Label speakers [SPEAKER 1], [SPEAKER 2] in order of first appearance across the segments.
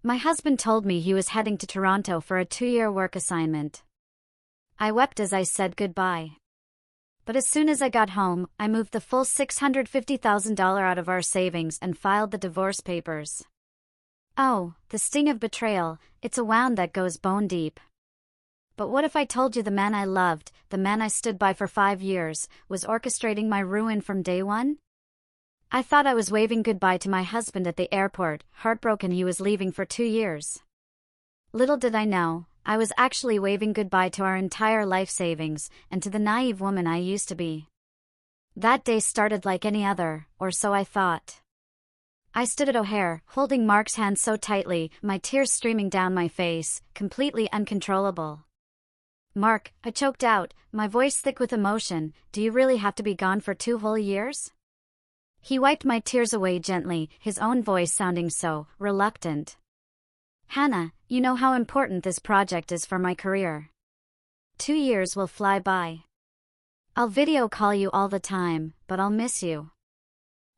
[SPEAKER 1] My husband told me he was heading to Toronto for a 2-year work assignment. I wept as I said goodbye. But as soon as I got home, I moved the full $650,000 out of our savings and filed the divorce papers. Oh, the sting of betrayal, it's a wound that goes bone deep. But what if I told you the man I loved, the man I stood by for 5 years, was orchestrating my ruin from day one? I thought I was waving goodbye to my husband at the airport, heartbroken he was leaving for 2 years. Little did I know, I was actually waving goodbye to our entire life savings, and to the naive woman I used to be. That day started like any other, or so I thought. I stood at O'Hare, holding Mark's hand so tightly, my tears streaming down my face, completely uncontrollable. "Mark," I choked out, my voice thick with emotion, "do you really have to be gone for 2 whole years?" He wiped my tears away gently, his own voice sounding so reluctant. "Hannah, you know how important this project is for my career. 2 years will fly by. I'll video call you all the time, but I'll miss you."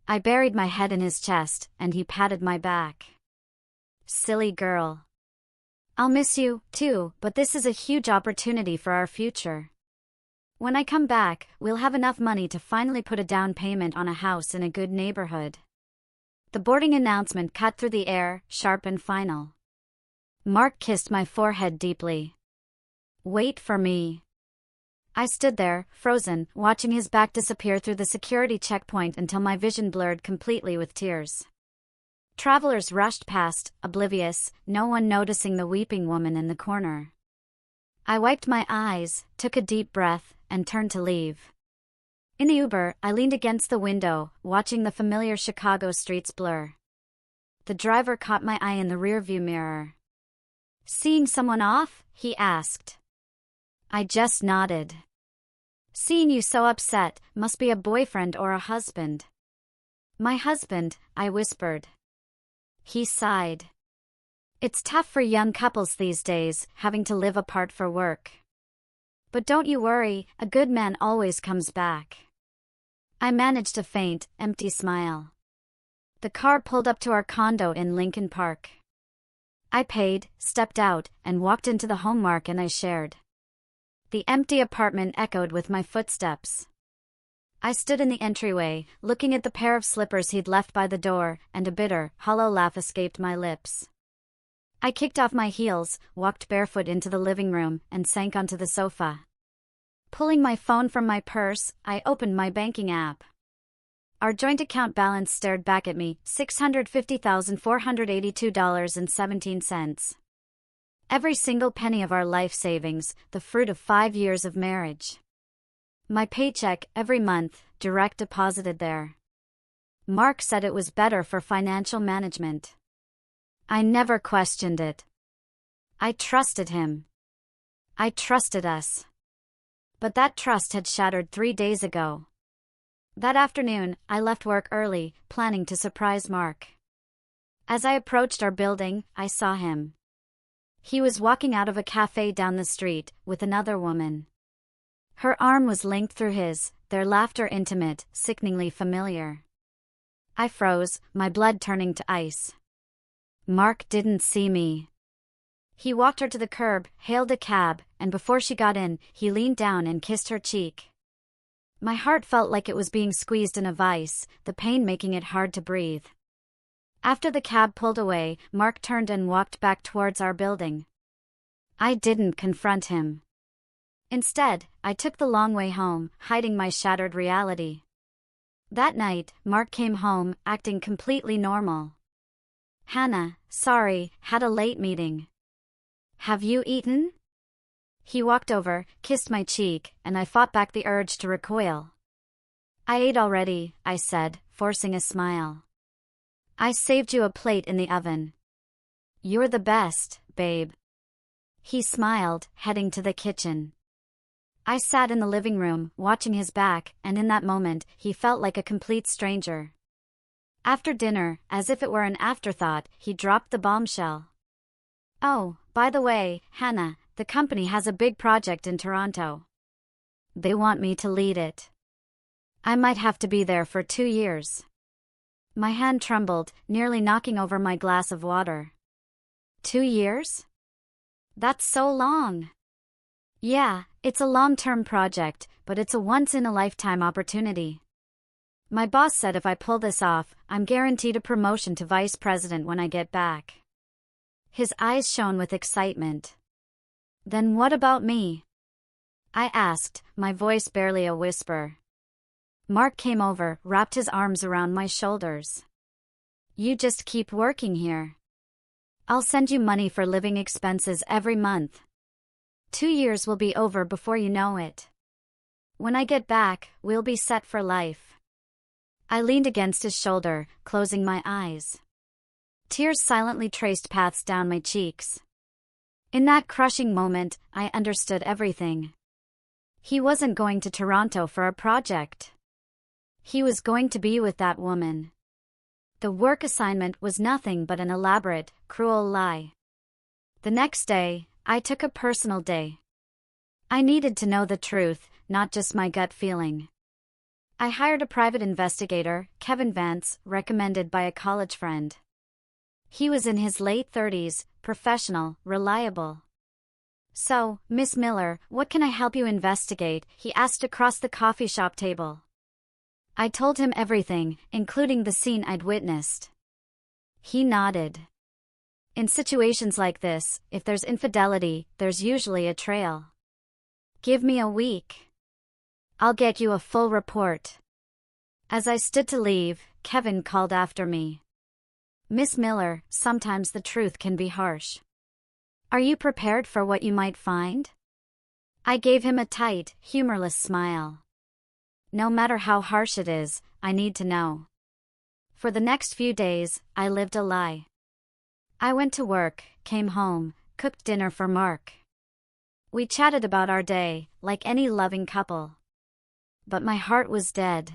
[SPEAKER 1] I buried my head in his chest, and he patted my back. "Silly girl. I'll miss you, too, but this is a huge opportunity for our future. When I come back, we'll have enough money to finally put a down payment on a house in a good neighborhood." The boarding announcement cut through the air, sharp and final. Mark kissed my forehead deeply. "Wait for me." I stood there, frozen, watching his back disappear through the security checkpoint until my vision blurred completely with tears. Travelers rushed past, oblivious, no one noticing the weeping woman in the corner. I wiped my eyes, took a deep breath, and turned to leave. In the Uber, I leaned against the window, watching the familiar Chicago streets blur. The driver caught my eye in the rearview mirror. "Seeing someone off?" he asked. I just nodded. "Seeing you so upset, must be a boyfriend or a husband." "My husband," I whispered. He sighed. "It's tough for young couples these days, having to live apart for work. But don't you worry, a good man always comes back." I managed a faint, empty smile. The car pulled up to our condo in Lincoln Park. I paid, stepped out, and walked into the home Mark and I shared. The empty apartment echoed with my footsteps. I stood in the entryway, looking at the pair of slippers he'd left by the door, and a bitter, hollow laugh escaped my lips. I kicked off my heels, walked barefoot into the living room, and sank onto the sofa. Pulling my phone from my purse, I opened my banking app. Our joint account balance stared back at me, $650,482.17. Every single penny of our life savings, the fruit of 5 years of marriage. My paycheck, every month, direct deposited there. Mark said it was better for financial management. I never questioned it. I trusted him. I trusted us. But that trust had shattered 3 days ago. That afternoon, I left work early, planning to surprise Mark. As I approached our building, I saw him. He was walking out of a cafe down the street, with another woman. Her arm was linked through his, their laughter intimate, sickeningly familiar. I froze, my blood turning to ice. Mark didn't see me. He walked her to the curb, hailed a cab, and before she got in, he leaned down and kissed her cheek. My heart felt like it was being squeezed in a vice, the pain making it hard to breathe. After the cab pulled away, Mark turned and walked back towards our building. I didn't confront him. Instead, I took the long way home, hiding my shattered reality. That night, Mark came home, acting completely normal. "Hannah, sorry, had a late meeting. Have you eaten?" He walked over, kissed my cheek, and I fought back the urge to recoil. "I ate already," I said, forcing a smile. "I saved you a plate in the oven." "You're the best, babe." He smiled, heading to the kitchen. I sat in the living room, watching his back, and in that moment, he felt like a complete stranger. After dinner, as if it were an afterthought, he dropped the bombshell. "Oh, by the way, Hannah, the company has a big project in Toronto. They want me to lead it. I might have to be there for 2 years." My hand trembled, nearly knocking over my glass of water. 2 years? That's so long. Yeah, it's a long-term project, but it's a once-in-a-lifetime opportunity. My boss said if I pull this off, I'm guaranteed a promotion to vice president when I get back. His eyes shone with excitement. Then what about me? I asked, my voice barely a whisper. Mark came over, wrapped his arms around my shoulders. You just keep working here. I'll send you money for living expenses every month. 2 years will be over before you know it. When I get back, we'll be set for life. I leaned against his shoulder, closing my eyes. Tears silently traced paths down my cheeks. In that crushing moment, I understood everything. He wasn't going to Toronto for a project. He was going to be with that woman. The work assignment was nothing but an elaborate, cruel lie. The next day, I took a personal day. I needed to know the truth, not just my gut feeling. I hired a private investigator, Kevin Vance, recommended by a college friend. He was in his late 30s, professional, reliable. So, Miss Miller, what can I help you investigate? He asked across the coffee shop table. I told him everything, including the scene I'd witnessed. He nodded. In situations like this, if there's infidelity, there's usually a trail. Give me a week. I'll get you a full report. As I stood to leave, Kevin called after me. Miss Miller, sometimes the truth can be harsh. Are you prepared for what you might find? I gave him a tight, humorless smile. No matter how harsh it is, I need to know. For the next few days, I lived a lie. I went to work, came home, cooked dinner for Mark. We chatted about our day, like any loving couple. But my heart was dead.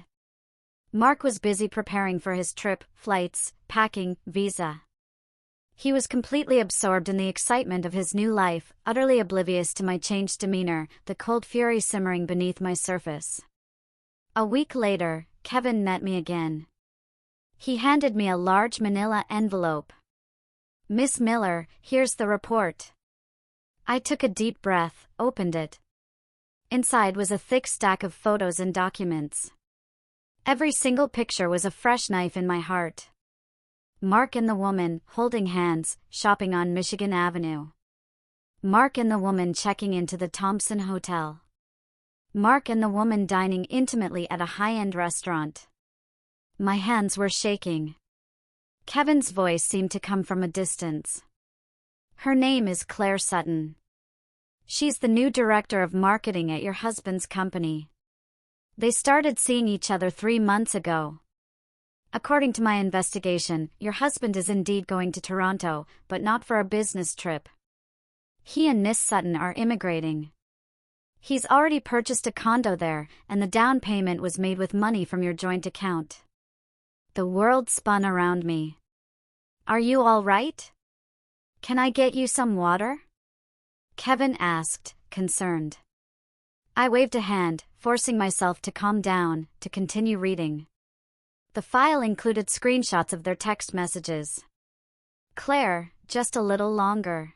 [SPEAKER 1] Mark was busy preparing for his trip, flights, packing, visa. He was completely absorbed in the excitement of his new life, utterly oblivious to my changed demeanor, the cold fury simmering beneath my surface. A week later, Kevin met me again. He handed me a large manila envelope. Miss Miller, here's the report. I took a deep breath, opened it. Inside was a thick stack of photos and documents. Every single picture was a fresh knife in my heart. Mark and the woman, holding hands, shopping on Michigan Avenue. Mark and the woman checking into the Thompson Hotel. Mark and the woman dining intimately at a high-end restaurant. My hands were shaking. Kevin's voice seemed to come from a distance. Her name is Claire Sutton. She's the new director of marketing at your husband's company. They started seeing each other 3 months ago. According to my investigation, your husband is indeed going to Toronto, but not for a business trip. He and Miss Sutton are immigrating. He's already purchased a condo there, and the down payment was made with money from your joint account. The world spun around me. Are you all right? Can I get you some water? Kevin asked, concerned. I waved a hand, forcing myself to calm down, to continue reading. The file included screenshots of their text messages. Claire, just a little longer.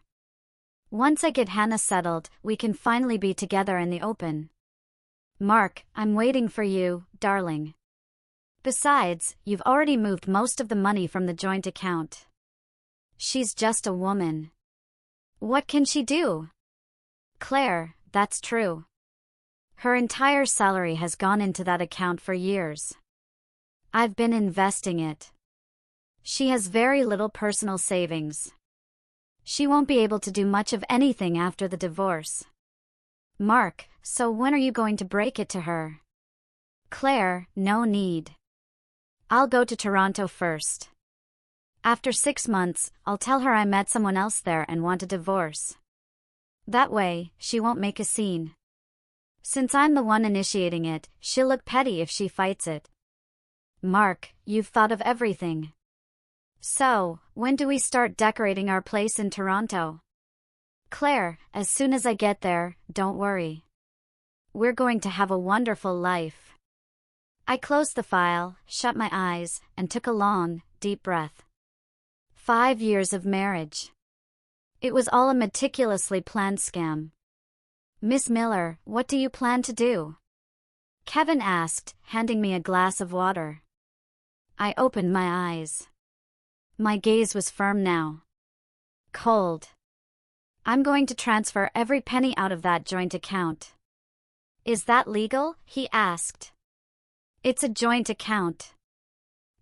[SPEAKER 1] Once I get Hannah settled, we can finally be together in the open. Mark, I'm waiting for you, darling. Besides, you've already moved most of the money from the joint account. She's just a woman. What can she do? Claire, that's true. Her entire salary has gone into that account for years. I've been investing it. She has very little personal savings. She won't be able to do much of anything after the divorce. Mark, so when are you going to break it to her? Claire, no need. I'll go to Toronto first. After 6 months, I'll tell her I met someone else there and want a divorce. That way, she won't make a scene. Since I'm the one initiating it, she'll look petty if she fights it. Mark, you've thought of everything. So, when do we start decorating our place in Toronto? Claire, as soon as I get there, don't worry. We're going to have a wonderful life. I closed the file, shut my eyes, and took a long, deep breath. 5 years of marriage. It was all a meticulously planned scam. Miss Miller, what do you plan to do? Kevin asked, handing me a glass of water. I opened my eyes. My gaze was firm now. Cold. I'm going to transfer every penny out of that joint account. Is that legal? He asked. It's a joint account.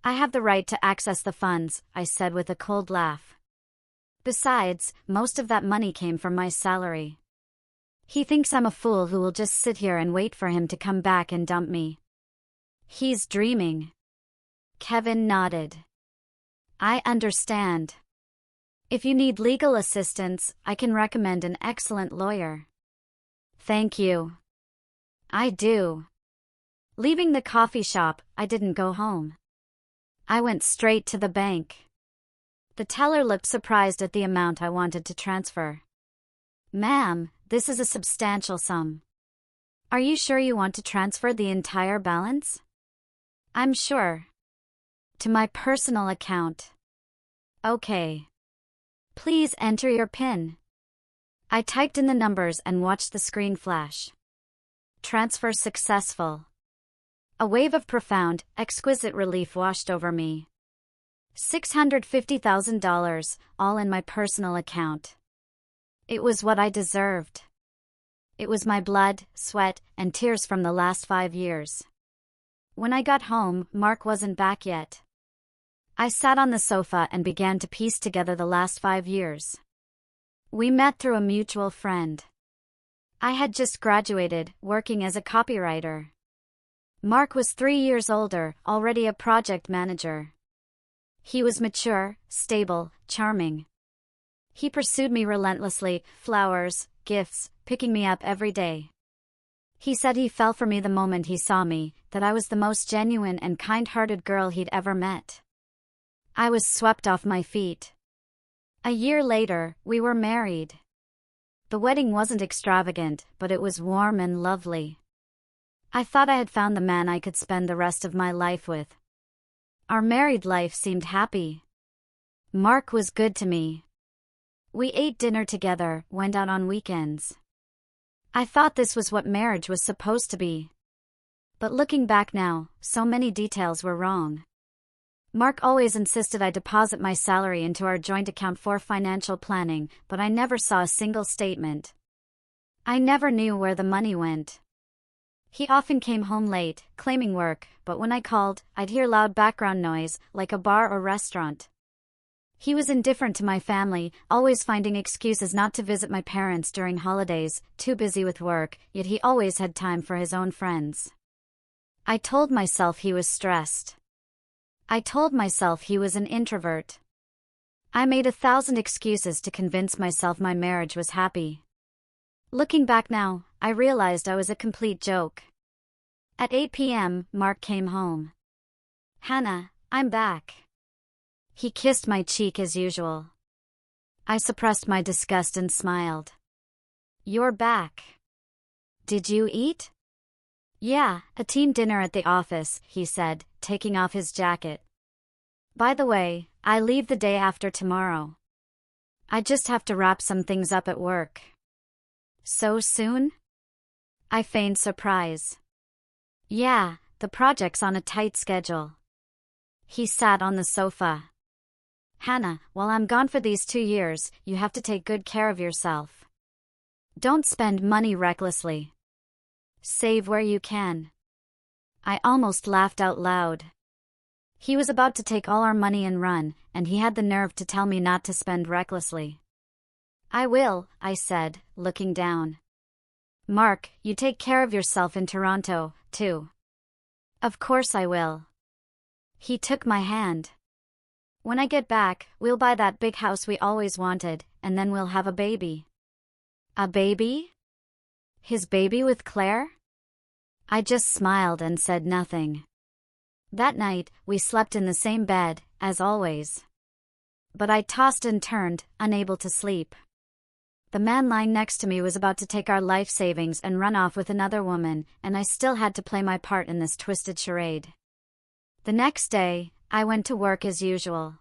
[SPEAKER 1] I have the right to access the funds, I said with a cold laugh. Besides, most of that money came from my salary. He thinks I'm a fool who will just sit here and wait for him to come back and dump me. He's dreaming. Kevin nodded. I understand. If you need legal assistance, I can recommend an excellent lawyer. Thank you. I do. Leaving the coffee shop, I didn't go home. I went straight to the bank. The teller looked surprised at the amount I wanted to transfer. Ma'am, this is a substantial sum. Are you sure you want to transfer the entire balance? I'm sure. To my personal account. Okay. Please enter your PIN. I typed in the numbers and watched the screen flash. Transfer successful. A wave of profound, exquisite relief washed over me. $650,000, all in my personal account. It was what I deserved. It was my blood, sweat, and tears from the last 5 years. When I got home, Mark wasn't back yet. I sat on the sofa and began to piece together the last 5 years. We met through a mutual friend. I had just graduated, working as a copywriter. Mark was 3 years older, already a project manager. He was mature, stable, charming. He pursued me relentlessly, flowers, gifts, picking me up every day. He said he fell for me the moment he saw me, that I was the most genuine and kind-hearted girl he'd ever met. I was swept off my feet. A year later, we were married. The wedding wasn't extravagant, but it was warm and lovely. I thought I had found the man I could spend the rest of my life with. Our married life seemed happy. Mark was good to me. We ate dinner together, went out on weekends. I thought this was what marriage was supposed to be. But looking back now, so many details were wrong. Mark always insisted I deposit my salary into our joint account for financial planning, but I never saw a single statement. I never knew where the money went. He often came home late, claiming work, but when I called, I'd hear loud background noise, like a bar or restaurant. He was indifferent to my family, always finding excuses not to visit my parents during holidays, too busy with work, yet he always had time for his own friends. I told myself he was stressed. I told myself he was an introvert. I made 1,000 excuses to convince myself my marriage was happy. Looking back now, I realized I was a complete joke. At 8 p.m., Mark came home. Hannah, I'm back. He kissed my cheek as usual. I suppressed my disgust and smiled. You're back. Did you eat? Yeah, a team dinner at the office, he said, taking off his jacket. By the way, I leave the day after tomorrow. I just have to wrap some things up at work. So soon? I feigned surprise. Yeah, the project's on a tight schedule. He sat on the sofa. Hannah, while I'm gone for these 2 years, you have to take good care of yourself. Don't spend money recklessly. Save where you can. I almost laughed out loud. He was about to take all our money and run, and he had the nerve to tell me not to spend recklessly. I will, I said, looking down. Mark, you take care of yourself in Toronto, too. Of course I will. He took my hand. When I get back, we'll buy that big house we always wanted, and then we'll have a baby. A baby? His baby with Claire? I just smiled and said nothing. That night, we slept in the same bed, as always. But I tossed and turned, unable to sleep. The man lying next to me was about to take our life savings and run off with another woman, and I still had to play my part in this twisted charade. The next day, I went to work as usual.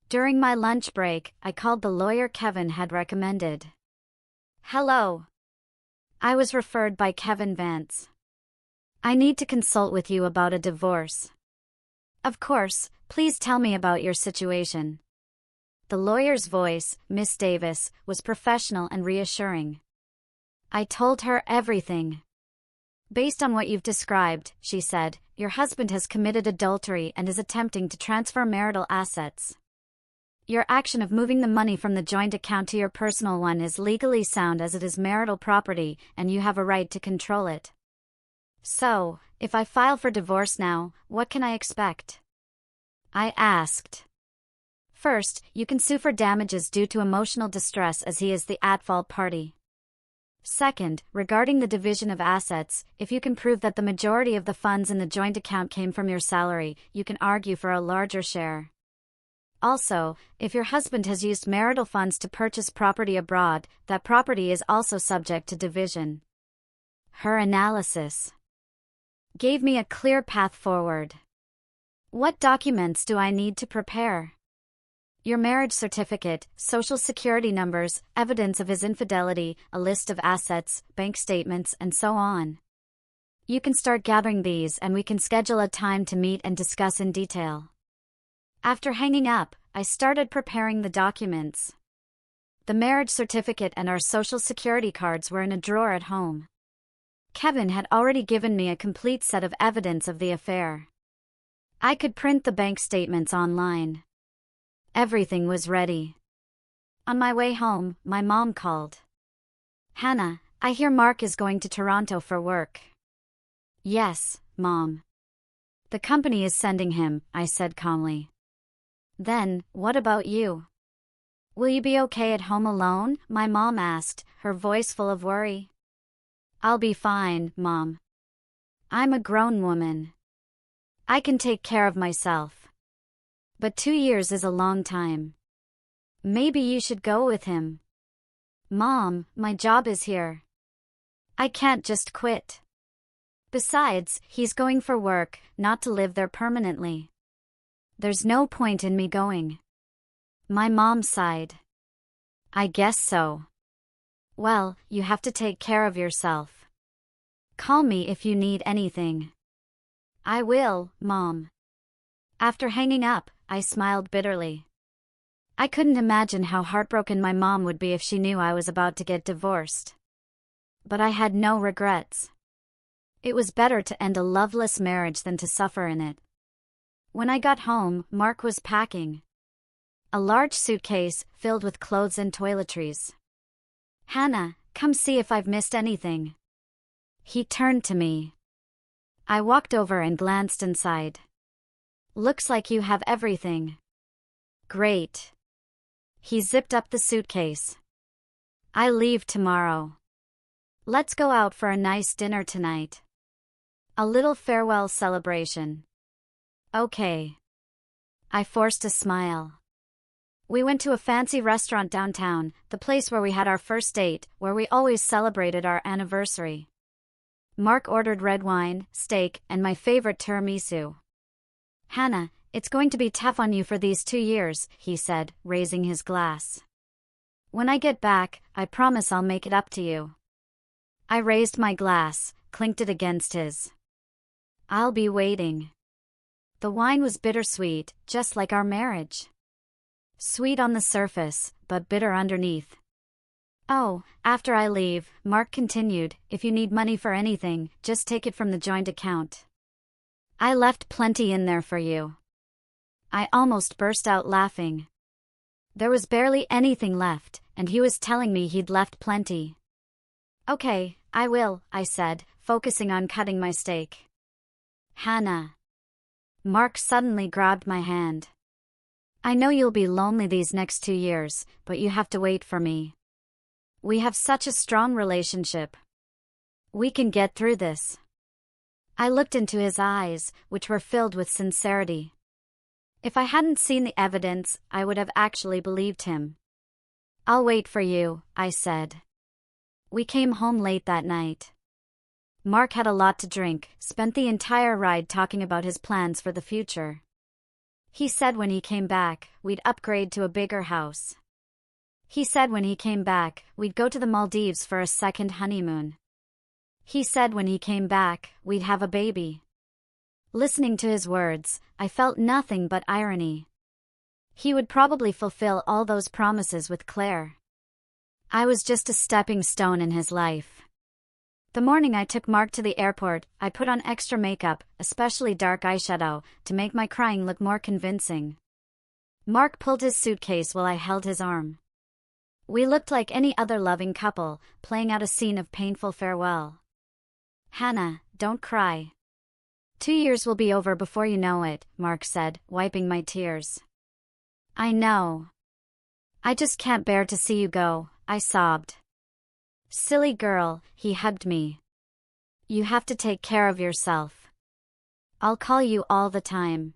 [SPEAKER 1] During my lunch break, I called the lawyer Kevin had recommended. Hello. I was referred by Kevin Vance. I need to consult with you about a divorce. Of course, please tell me about your situation. The lawyer's voice, Miss Davis, was professional and reassuring. I told her everything. Based on what you've described, she said, your husband has committed adultery and is attempting to transfer marital assets. Your action of moving the money from the joint account to your personal one is legally sound as it is marital property and you have a right to control it. So, if I file for divorce now, what can I expect? I asked. First, you can sue for damages due to emotional distress as he is the at-fault party. Second, regarding the division of assets, if you can prove that the majority of the funds in the joint account came from your salary, you can argue for a larger share. Also, if your husband has used marital funds to purchase property abroad, that property is also subject to division. Her analysis gave me a clear path forward. What documents do I need to prepare? Your marriage certificate, social security numbers, evidence of his infidelity, a list of assets, bank statements, and so on. You can start gathering these and we can schedule a time to meet and discuss in detail. After hanging up, I started preparing the documents. The marriage certificate and our social security cards were in a drawer at home. Kevin had already given me a complete set of evidence of the affair. I could print the bank statements online. Everything was ready. On my way home, my mom called. Hannah, I hear Mark is going to Toronto for work. Yes, Mom. The company is sending him, I said calmly. Then, what about you? Will you be okay at home alone? My mom asked, her voice full of worry. I'll be fine, Mom. I'm a grown woman. I can take care of myself. But 2 years is a long time. Maybe you should go with him. Mom, my job is here. I can't just quit. Besides, he's going for work, not to live there permanently. There's no point in me going. My mom sighed. I guess so. Well, you have to take care of yourself. Call me if you need anything. I will, Mom. After hanging up, I smiled bitterly. I couldn't imagine how heartbroken my mom would be if she knew I was about to get divorced. But I had no regrets. It was better to end a loveless marriage than to suffer in it. When I got home, Mark was packing. A large suitcase filled with clothes and toiletries. Hannah, come see if I've missed anything. He turned to me. I walked over and glanced inside. Looks like you have everything. Great. He zipped up the suitcase. I leave tomorrow. Let's go out for a nice dinner tonight. A little farewell celebration. Okay. I forced a smile. We went to a fancy restaurant downtown, the place where we had our first date, where we always celebrated our anniversary. Mark ordered red wine, steak, and my favorite tiramisu. Hannah, it's going to be tough on you for these 2 years, he said, raising his glass. When I get back, I promise I'll make it up to you. I raised my glass, clinked it against his. I'll be waiting. The wine was bittersweet, just like our marriage. Sweet on the surface, but bitter underneath. Oh, after I leave, Mark continued, if you need money for anything, just take it from the joint account. I left plenty in there for you. I almost burst out laughing. There was barely anything left, and he was telling me he'd left plenty. Okay, I will, I said, focusing on cutting my steak. Hannah. Mark suddenly grabbed my hand. I know you'll be lonely these next 2 years, but you have to wait for me. We have such a strong relationship. We can get through this. I looked into his eyes, which were filled with sincerity. If I hadn't seen the evidence, I would have actually believed him. I'll wait for you, I said. We came home late that night. Mark had a lot to drink, spent the entire ride talking about his plans for the future. He said when he came back, we'd upgrade to a bigger house. He said when he came back, we'd go to the Maldives for a second honeymoon. He said when he came back, we'd have a baby. Listening to his words, I felt nothing but irony. He would probably fulfill all those promises with Claire. I was just a stepping stone in his life. The morning I took Mark to the airport, I put on extra makeup, especially dark eyeshadow, to make my crying look more convincing. Mark pulled his suitcase while I held his arm. We looked like any other loving couple, playing out a scene of painful farewell. "Hannah, don't cry. 2 years will be over before you know it," Mark said, wiping my tears. "I know. I just can't bear to see you go," I sobbed. "Silly girl," he hugged me. "You have to take care of yourself. I'll call you all the time."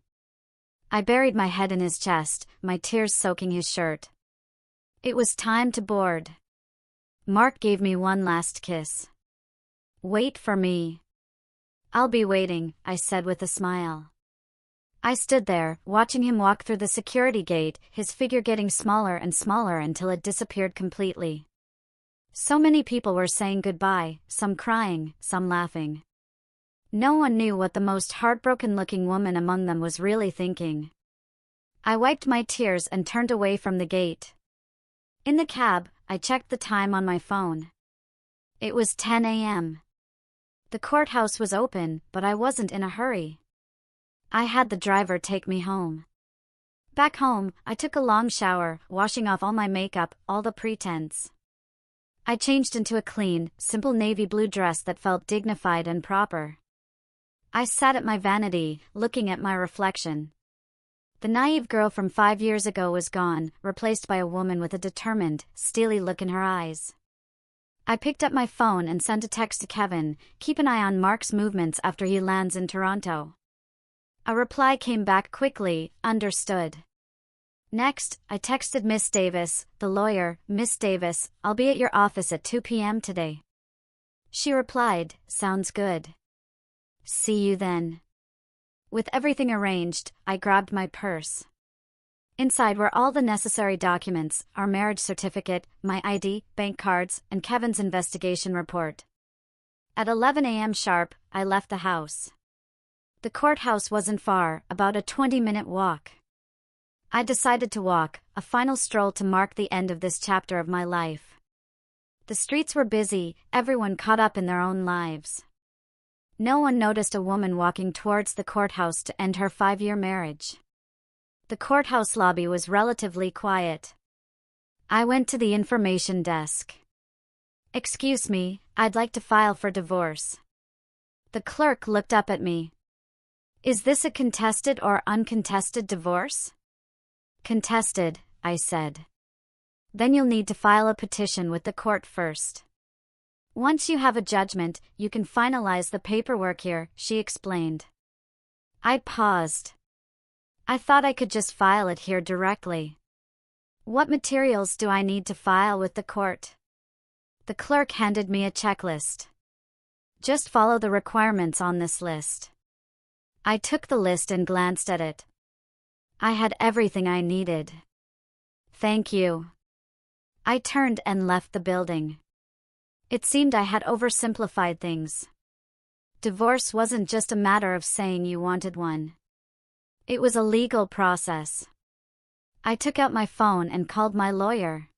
[SPEAKER 1] I buried my head in his chest, my tears soaking his shirt. It was time to board. Mark gave me one last kiss. "Wait for me." "I'll be waiting," I said with a smile. I stood there, watching him walk through the security gate, his figure getting smaller and smaller until it disappeared completely. So many people were saying goodbye, some crying, some laughing. No one knew what the most heartbroken-looking woman among them was really thinking. I wiped my tears and turned away from the gate. In the cab, I checked the time on my phone. It was 10 a.m. The courthouse was open, but I wasn't in a hurry. I had the driver take me home. Back home, I took a long shower, washing off all my makeup, all the pretense. I changed into a clean, simple navy blue dress that felt dignified and proper. I sat at my vanity, looking at my reflection. The naive girl from 5 years ago was gone, replaced by a woman with a determined, steely look in her eyes. I picked up my phone and sent a text to Kevin, "Keep an eye on Mark's movements after he lands in Toronto." A reply came back quickly, "Understood." Next, I texted Miss Davis, the lawyer, "Miss Davis, I'll be at your office at 2 p.m. today." She replied, "Sounds good. See you then." With everything arranged, I grabbed my purse. Inside were all the necessary documents, our marriage certificate, my ID, bank cards, and Kevin's investigation report. At 11 a.m. sharp, I left the house. The courthouse wasn't far, about a 20-minute walk. I decided to walk, a final stroll to mark the end of this chapter of my life. The streets were busy, everyone caught up in their own lives. No one noticed a woman walking towards the courthouse to end her 5-year marriage. The courthouse lobby was relatively quiet. I went to the information desk. "Excuse me, I'd like to file for divorce." The clerk looked up at me. "Is this a contested or uncontested divorce?" "Contested," I said. "Then you'll need to file a petition with the court first. Once you have a judgment, you can finalize the paperwork here," she explained. I paused. I thought I could just file it here directly. "What materials do I need to file with the court?" The clerk handed me a checklist. "Just follow the requirements on this list." I took the list and glanced at it. I had everything I needed. "Thank you." I turned and left the building. It seemed I had oversimplified things. Divorce wasn't just a matter of saying you wanted one. It was a legal process. I took out my phone and called my lawyer.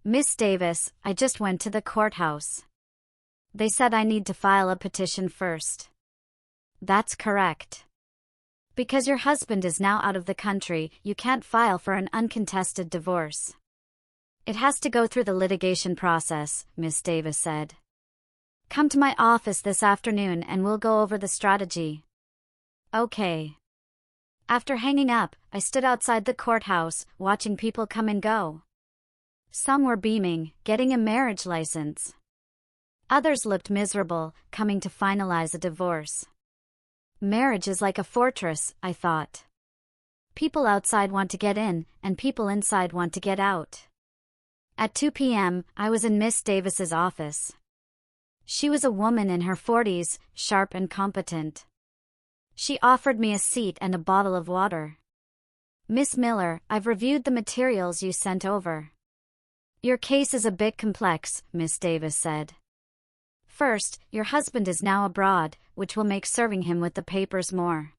[SPEAKER 1] "Miss Davis, I just went to the courthouse. They said I need to file a petition first." "That's correct. Because your husband is now out of the country, you can't file for an uncontested divorce. It has to go through the litigation process," Miss Davis said. "Come to my office this afternoon and we'll go over the strategy." "Okay." After hanging up, I stood outside the courthouse, watching people come and go. Some were beaming, getting a marriage license. Others looked miserable, coming to finalize a divorce. Marriage is like a fortress, I thought. People outside want to get in, and people inside want to get out. At 2 p.m., I was in Miss Davis's office. She was a woman in her 40s, sharp and competent. She offered me a seat and a bottle of water. Miss Miller, I've reviewed the materials you sent over. Your case is a bit complex, Miss Davis said. First, your husband is now abroad, which will make serving him with the papers more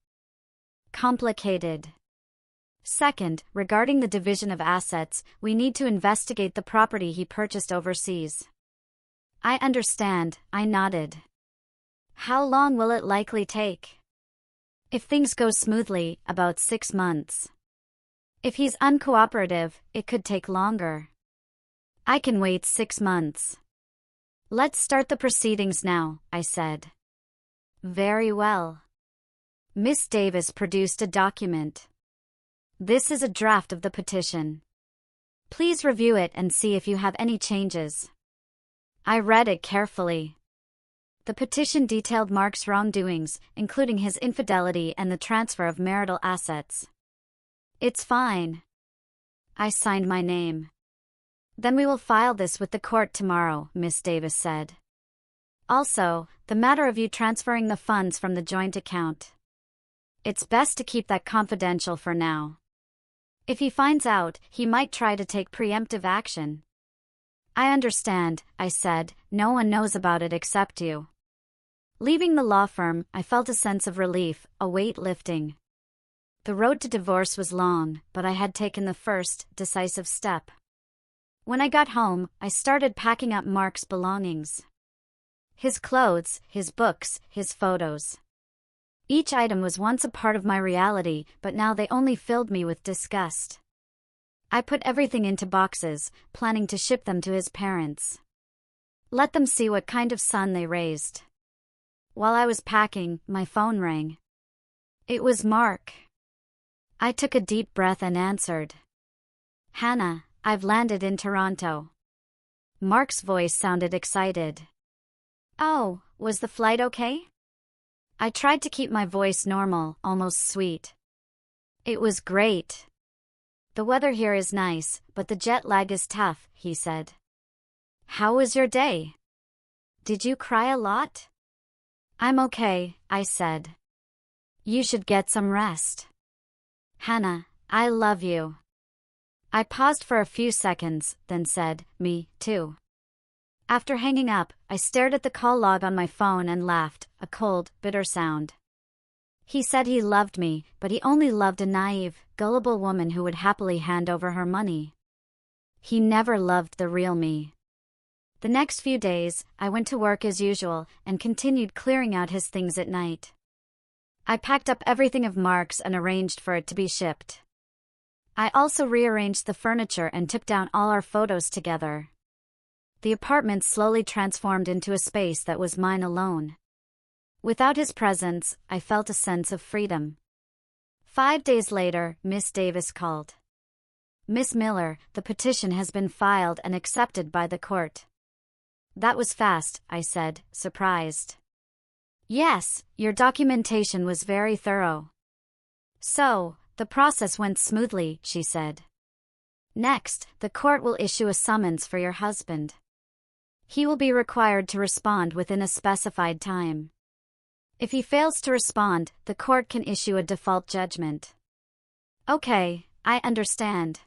[SPEAKER 1] complicated. Second, regarding the division of assets, we need to investigate the property he purchased overseas. I understand, I nodded. How long will it likely take? If things go smoothly, about 6 months. If he's uncooperative, it could take longer. I can wait 6 months. Let's start the proceedings now, I said. Very well. Miss Davis produced a document. This is a draft of the petition. Please review it and see if you have any changes. I read it carefully. The petition detailed Mark's wrongdoings, including his infidelity and the transfer of marital assets. It's fine. I signed my name. Then we will file this with the court tomorrow, Miss Davis said. Also, the matter of you transferring the funds from the joint account. It's best to keep that confidential for now. If he finds out, he might try to take preemptive action. I understand, I said, no one knows about it except you. Leaving the law firm, I felt a sense of relief, a weight lifting. The road to divorce was long, but I had taken the first, decisive step. When I got home, I started packing up Mark's belongings. His clothes, his books, his photos. Each item was once a part of my reality, but now they only filled me with disgust. I put everything into boxes, planning to ship them to his parents. Let them see what kind of son they raised. While I was packing, my phone rang. It was Mark. I took a deep breath and answered. Hannah, I've landed in Toronto. Mark's voice sounded excited. Oh, was the flight okay? I tried to keep my voice normal, almost sweet. It was great. The weather here is nice, but the jet lag is tough, he said. How was your day? Did you cry a lot? I'm okay, I said. You should get some rest. Hannah, I love you. I paused for a few seconds, then said, me, too. After hanging up, I stared at the call log on my phone and laughed, a cold, bitter sound. He said he loved me, but he only loved a naive, gullible woman who would happily hand over her money. He never loved the real me. The next few days, I went to work as usual and continued clearing out his things at night. I packed up everything of Mark's and arranged for it to be shipped. I also rearranged the furniture and took down all our photos together. The apartment slowly transformed into a space that was mine alone. Without his presence, I felt a sense of freedom. 5 days later, Miss Davis called. Miss Miller, the petition has been filed and accepted by the court. That was fast, I said, surprised. Yes, your documentation was very thorough. So, the process went smoothly, she said. Next, the court will issue a summons for your husband. He will be required to respond within a specified time. If he fails to respond, the court can issue a default judgment. Okay, I understand.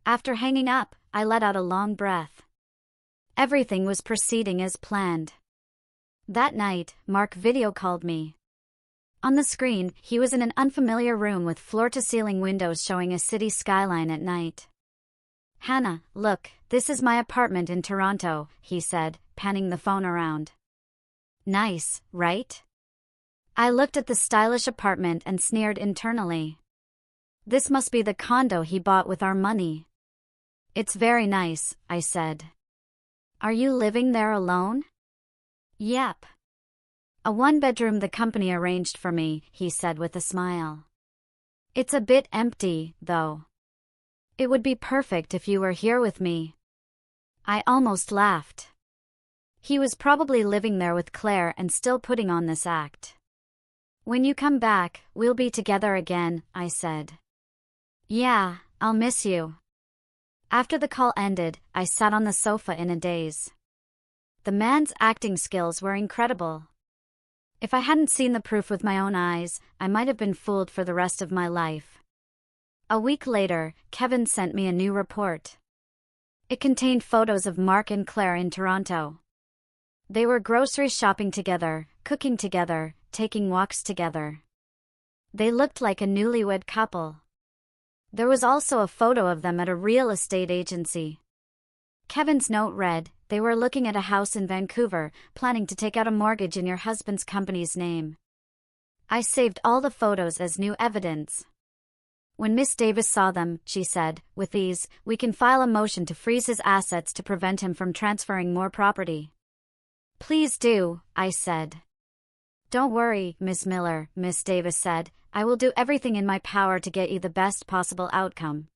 [SPEAKER 1] After hanging up, I let out a long breath. Everything was proceeding as planned. That night, Mark video called me. On the screen, he was in an unfamiliar room with floor-to-ceiling windows showing a city skyline at night. Hannah, look, this is my apartment in Toronto, he said, panning the phone around. Nice, right? I looked at the stylish apartment and sneered internally. This must be the condo he bought with our money. It's very nice, I said. Are you living there alone? Yep. A one-bedroom the company arranged for me, he said with a smile. It's a bit empty, though. It would be perfect if you were here with me. I almost laughed. He was probably living there with Claire and still putting on this act. When you come back, we'll be together again, I said. Yeah, I'll miss you. After the call ended, I sat on the sofa in a daze. The man's acting skills were incredible. If I hadn't seen the proof with my own eyes, I might have been fooled for the rest of my life. A week later, Kevin sent me a new report. It contained photos of Mark and Claire in Toronto. They were grocery shopping together, cooking together, taking walks together. They looked like a newlywed couple. There was also a photo of them at a real estate agency. Kevin's note read, "They were looking at a house in Vancouver, planning to take out a mortgage in your husband's company's name." I saved all the photos as new evidence. When Miss Davis saw them, she said, "With these, we can file a motion to freeze his assets to prevent him from transferring more property." "Please do," I said. "Don't worry, Miss Miller," Miss Davis said. "I will do everything in my power to get you the best possible outcome.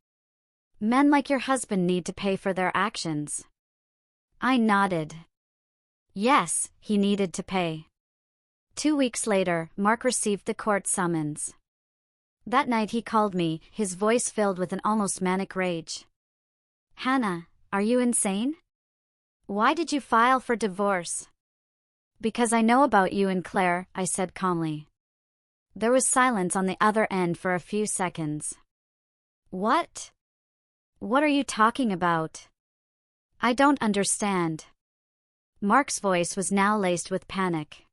[SPEAKER 1] Men like your husband need to pay for their actions." I nodded. Yes, he needed to pay. 2 weeks later, Mark received the court summons. That night he called me, his voice filled with an almost manic rage. "Hannah, are you insane? Why did you file for divorce?" "Because I know about you and Claire," I said calmly. There was silence on the other end for a few seconds. "What? What are you talking about? I don't understand." Mark's voice was now laced with panic.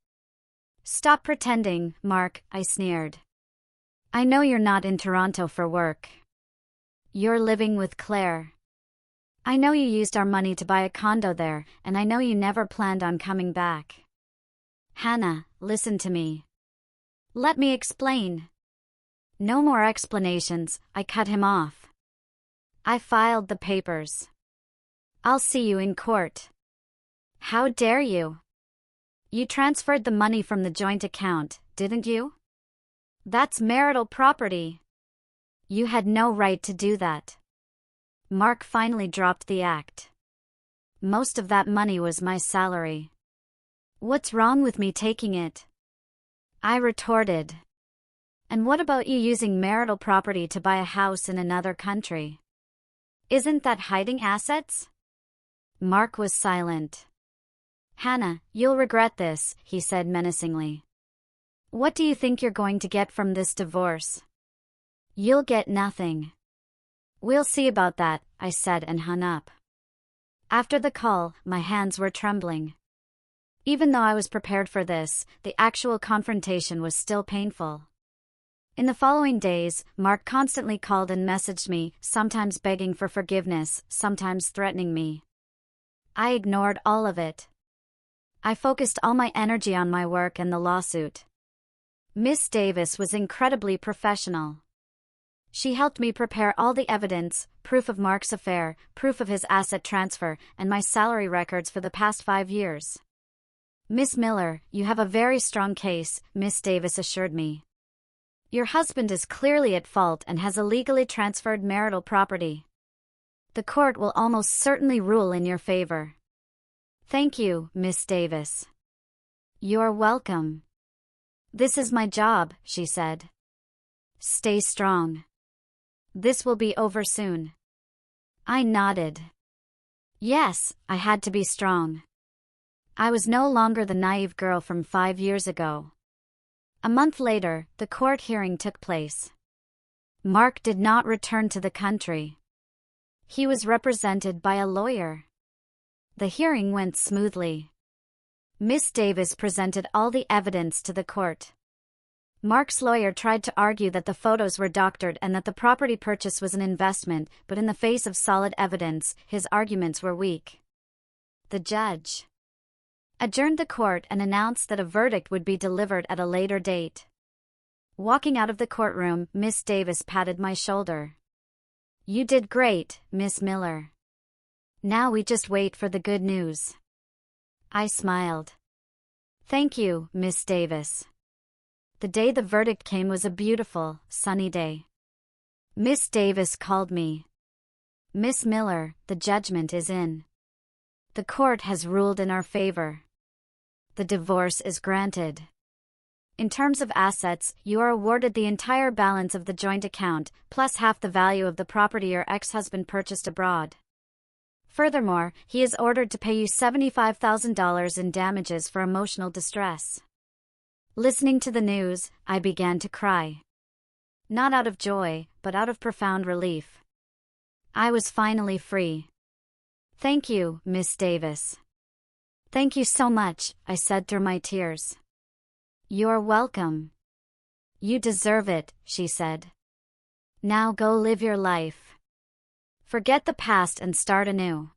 [SPEAKER 1] "Stop pretending, Mark," I sneered. "I know you're not in Toronto for work. You're living with Claire. I know you used our money to buy a condo there, and I know you never planned on coming back. Hannah, listen to me. Let me explain." "No more explanations," I cut him off. "I filed the papers. I'll see you in court." "How dare you? You transferred the money from the joint account, didn't you? That's marital property. You had no right to do that." Mark finally dropped the act. "Most of that money was my salary. What's wrong with me taking it?" I retorted. "And what about you using marital property to buy a house in another country? Isn't that hiding assets?" Mark was silent. "Hannah, you'll regret this," he said menacingly. "What do you think you're going to get from this divorce?" "You'll get nothing." "We'll see about that," I said and hung up. After the call, my hands were trembling. Even though I was prepared for this, the actual confrontation was still painful. In the following days, Mark constantly called and messaged me, sometimes begging for forgiveness, sometimes threatening me. I ignored all of it. I focused all my energy on my work and the lawsuit. Miss Davis was incredibly professional. She helped me prepare all the evidence, proof of Mark's affair, proof of his asset transfer, and my salary records for the past 5 years. "Miss Miller, you have a very strong case," Miss Davis assured me. "Your husband is clearly at fault and has illegally transferred marital property. The court will almost certainly rule in your favor." "Thank you, Miss Davis." "You're welcome. This is my job," she said. "Stay strong. This will be over soon." I nodded. Yes, I had to be strong. I was no longer the naive girl from 5 years ago. A month later, the court hearing took place. Mark did not return to the country. He was represented by a lawyer. The hearing went smoothly. Miss Davis presented all the evidence to the court. Mark's lawyer tried to argue that the photos were doctored and that the property purchase was an investment, but in the face of solid evidence, his arguments were weak. The judge adjourned the court and announced that a verdict would be delivered at a later date. Walking out of the courtroom, Miss Davis patted my shoulder. "You did great, Miss Miller. Now we just wait for the good news." I smiled. "Thank you, Miss Davis." The day the verdict came was a beautiful, sunny day. Miss Davis called me. "Miss Miller, the judgment is in. The court has ruled in our favor. The divorce is granted. In terms of assets, you are awarded the entire balance of the joint account, plus half the value of the property your ex-husband purchased abroad. Furthermore, he is ordered to pay you $75,000 in damages for emotional distress." Listening to the news, I began to cry. Not out of joy, but out of profound relief. I was finally free. "Thank you, Miss Davis." "Thank you so much," I said through my tears. "You're welcome. You deserve it," she said. "Now go live your life. Forget the past and start anew."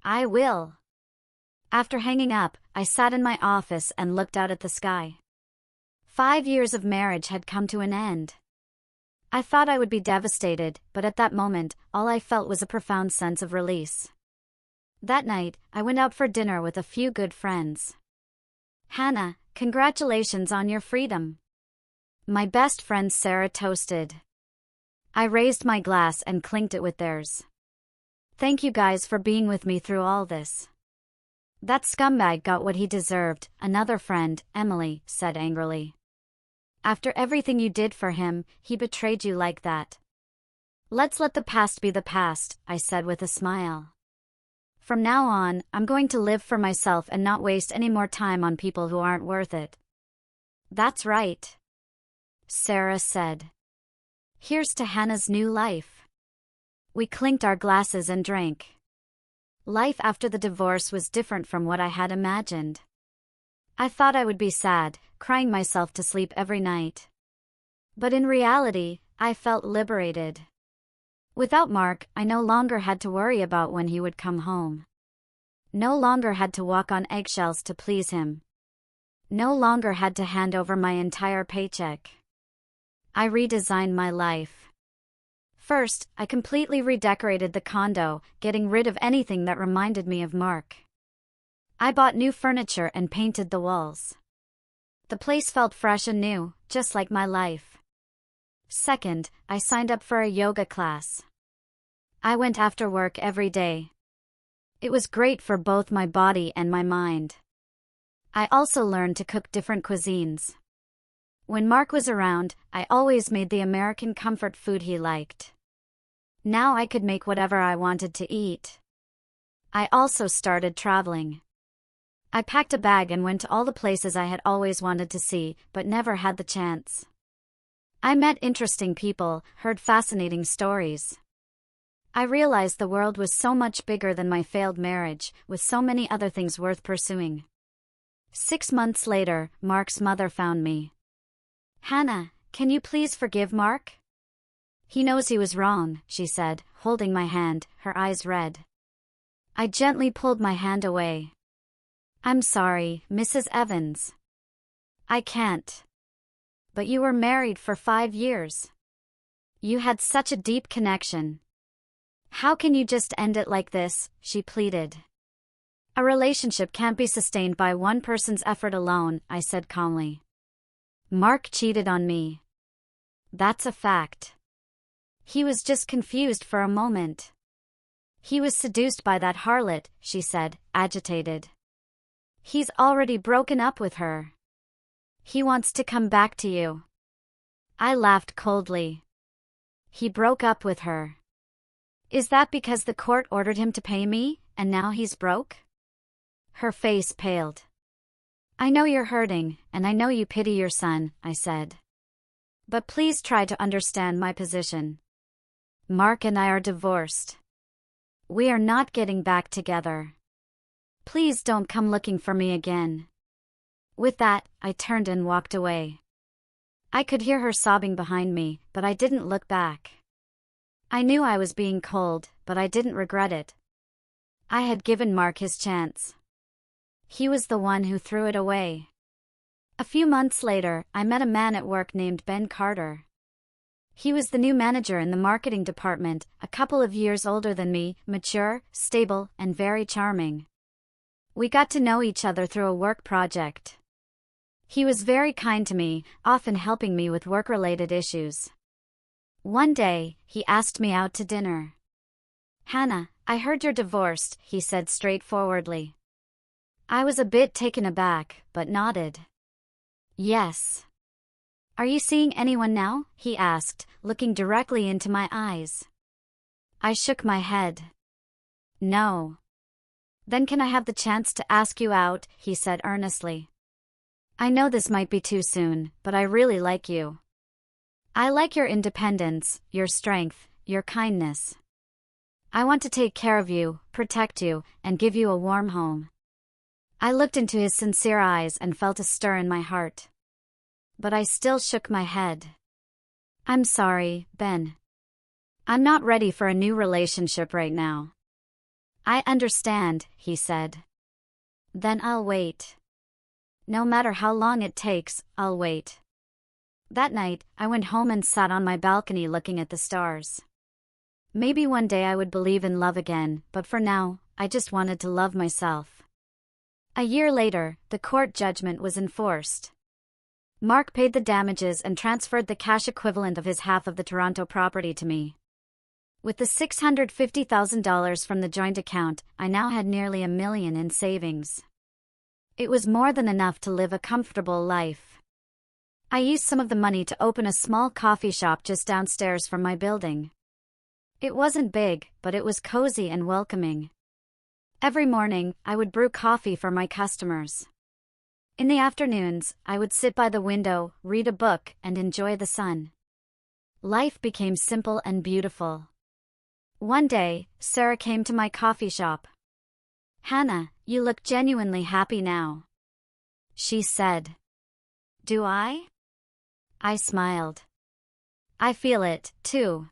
[SPEAKER 1] "I will." After hanging up, I sat in my office and looked out at the sky. 5 years of marriage had come to an end. I thought I would be devastated, but at that moment, all I felt was a profound sense of release. That night, I went out for dinner with a few good friends. "Hannah, congratulations on your freedom," my best friend Sarah toasted. I raised my glass and clinked it with theirs. "Thank you guys for being with me through all this." "That scumbag got what he deserved," another friend, Emily, said angrily. "After everything you did for him, he betrayed you like that." "Let's let the past be the past," I said with a smile. "From now on, I'm going to live for myself and not waste any more time on people who aren't worth it." "That's right," Sarah said. "Here's to Hannah's new life." We clinked our glasses and drank. Life after the divorce was different from what I had imagined. I thought I would be sad, crying myself to sleep every night. But in reality, I felt liberated. Without Mark, I no longer had to worry about when he would come home. No longer had to walk on eggshells to please him. No longer had to hand over my entire paycheck. I redesigned my life. First, I completely redecorated the condo, getting rid of anything that reminded me of Mark. I bought new furniture and painted the walls. The place felt fresh and new, just like my life. Second, I signed up for a yoga class. I went after work every day. It was great for both my body and my mind. I also learned to cook different cuisines. When Mark was around, I always made the American comfort food he liked. Now I could make whatever I wanted to eat. I also started traveling. I packed a bag and went to all the places I had always wanted to see, but never had the chance. I met interesting people, heard fascinating stories. I realized the world was so much bigger than my failed marriage, with so many other things worth pursuing. 6 months later, Mark's mother found me. "Hannah, can you please forgive Mark? He knows he was wrong," she said, holding my hand, her eyes red. I gently pulled my hand away. "I'm sorry, Mrs. Evans. I can't." "But you were married for 5 years. You had such a deep connection. How can you just end it like this?" she pleaded. "A relationship can't be sustained by one person's effort alone," I said calmly. "Mark cheated on me. That's a fact. He was just confused for a moment. He was seduced by that harlot," she said, agitated. "He's already broken up with her. He wants to come back to you." I laughed coldly. "He broke up with her. Is that because the court ordered him to pay me, and now he's broke?" Her face paled. "I know you're hurting, and I know you pity your son," I said. "But please try to understand my position. Mark and I are divorced. We are not getting back together. Please don't come looking for me again." With that, I turned and walked away. I could hear her sobbing behind me, but I didn't look back. I knew I was being cold, but I didn't regret it. I had given Mark his chance. He was the one who threw it away. A few months later, I met a man at work named Ben Carter. He was the new manager in the marketing department, a couple of years older than me, mature, stable, and very charming. We got to know each other through a work project. He was very kind to me, often helping me with work-related issues. One day, he asked me out to dinner. "Hannah, I heard you're divorced," he said straightforwardly. I was a bit taken aback, but nodded. "Yes." "Are you seeing anyone now?" he asked, looking directly into my eyes. I shook my head. "No." "Then can I have the chance to ask you out?" he said earnestly. "I know this might be too soon, but I really like you." I like your independence, your strength, your kindness. I want to take care of you, protect you, and give you a warm home. I looked into his sincere eyes and felt a stir in my heart. But I still shook my head. I'm sorry, Ben. I'm not ready for a new relationship right now. I understand, he said. Then I'll wait. No matter how long it takes, I'll wait. That night, I went home and sat on my balcony looking at the stars. Maybe one day I would believe in love again, but for now, I just wanted to love myself. A year later, the court judgment was enforced. Mark paid the damages and transferred the cash equivalent of his half of the Toronto property to me. With the $650,000 from the joint account, I now had nearly $1 million in savings. It was more than enough to live a comfortable life. I used some of the money to open a small coffee shop just downstairs from my building. It wasn't big, but it was cozy and welcoming. Every morning, I would brew coffee for my customers. In the afternoons, I would sit by the window, read a book, and enjoy the sun. Life became simple and beautiful. One day, Sarah came to my coffee shop. "Hannah, you look genuinely happy now," she said. "Do I?" I smiled. "I feel it, too."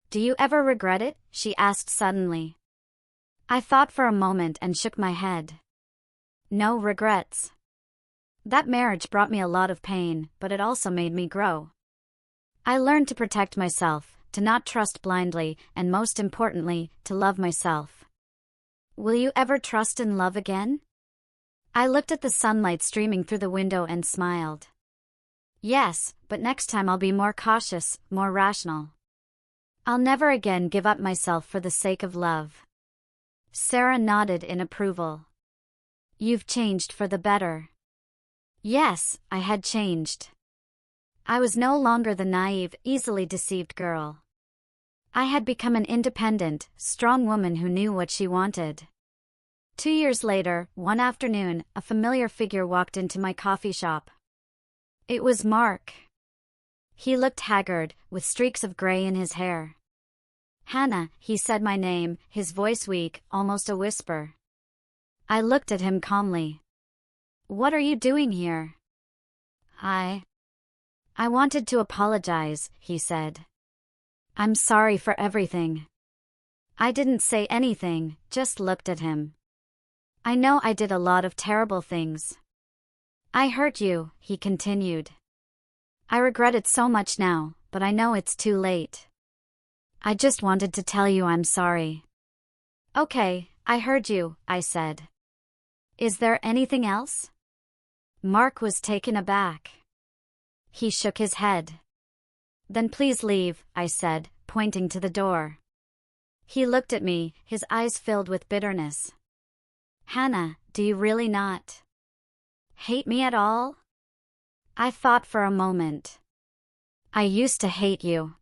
[SPEAKER 1] "Do you ever regret it?" she asked suddenly. I thought for a moment and shook my head. No regrets. That marriage brought me a lot of pain, but it also made me grow. I learned to protect myself, to not trust blindly, and most importantly, to love myself. Will you ever trust in love again? I looked at the sunlight streaming through the window and smiled. Yes, but next time I'll be more cautious, more rational. I'll never again give up myself for the sake of love. Sarah nodded in approval. You've changed for the better. Yes, I had changed. I was no longer the naive, easily deceived girl. I had become an independent, strong woman who knew what she wanted. 2 years later, one afternoon, a familiar figure walked into my coffee shop. It was Mark. He looked haggard, with streaks of gray in his hair. Hannah, he said my name, his voice weak, almost a whisper. I looked at him calmly. What are you doing here? I wanted to apologize, he said. I'm sorry for everything. I didn't say anything, just looked at him. I know I did a lot of terrible things. I hurt you, he continued. I regret it so much now, but I know it's too late. I just wanted to tell you I'm sorry. Okay, I heard you, I said. Is there anything else? Mark was taken aback. He shook his head. Then please leave, I said, pointing to the door. He looked at me, his eyes filled with bitterness. Hannah, do you really not hate me at all? I thought for a moment. I used to hate you.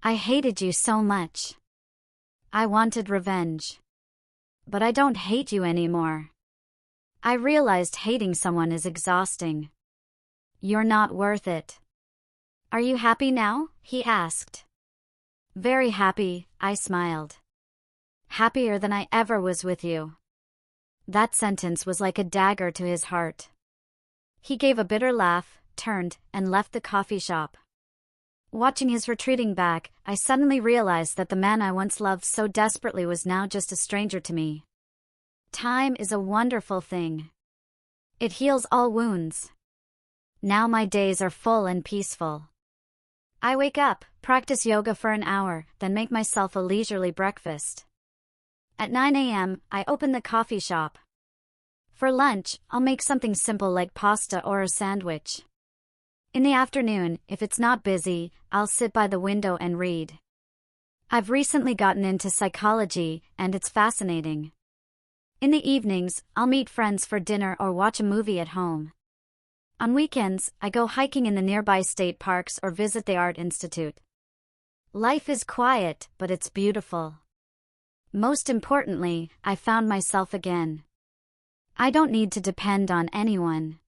[SPEAKER 1] I hated you so much. I wanted revenge. But I don't hate you anymore. I realized hating someone is exhausting. You're not worth it. Are you happy now? He asked. Very happy, I smiled. Happier than I ever was with you. That sentence was like a dagger to his heart. He gave a bitter laugh, turned, and left the coffee shop. Watching his retreating back, I suddenly realized that the man I once loved so desperately was now just a stranger to me. Time is a wonderful thing. It heals all wounds. Now my days are full and peaceful. I wake up, practice yoga for an hour, then make myself a leisurely breakfast. At 9 a.m., I open the coffee shop. For lunch, I'll make something simple like pasta or a sandwich. In the afternoon, if it's not busy, I'll sit by the window and read. I've recently gotten into psychology, and it's fascinating. In the evenings, I'll meet friends for dinner or watch a movie at home. On weekends, I go hiking in the nearby state parks or visit the Art Institute. Life is quiet, but it's beautiful. Most importantly, I found myself again. I don't need to depend on anyone.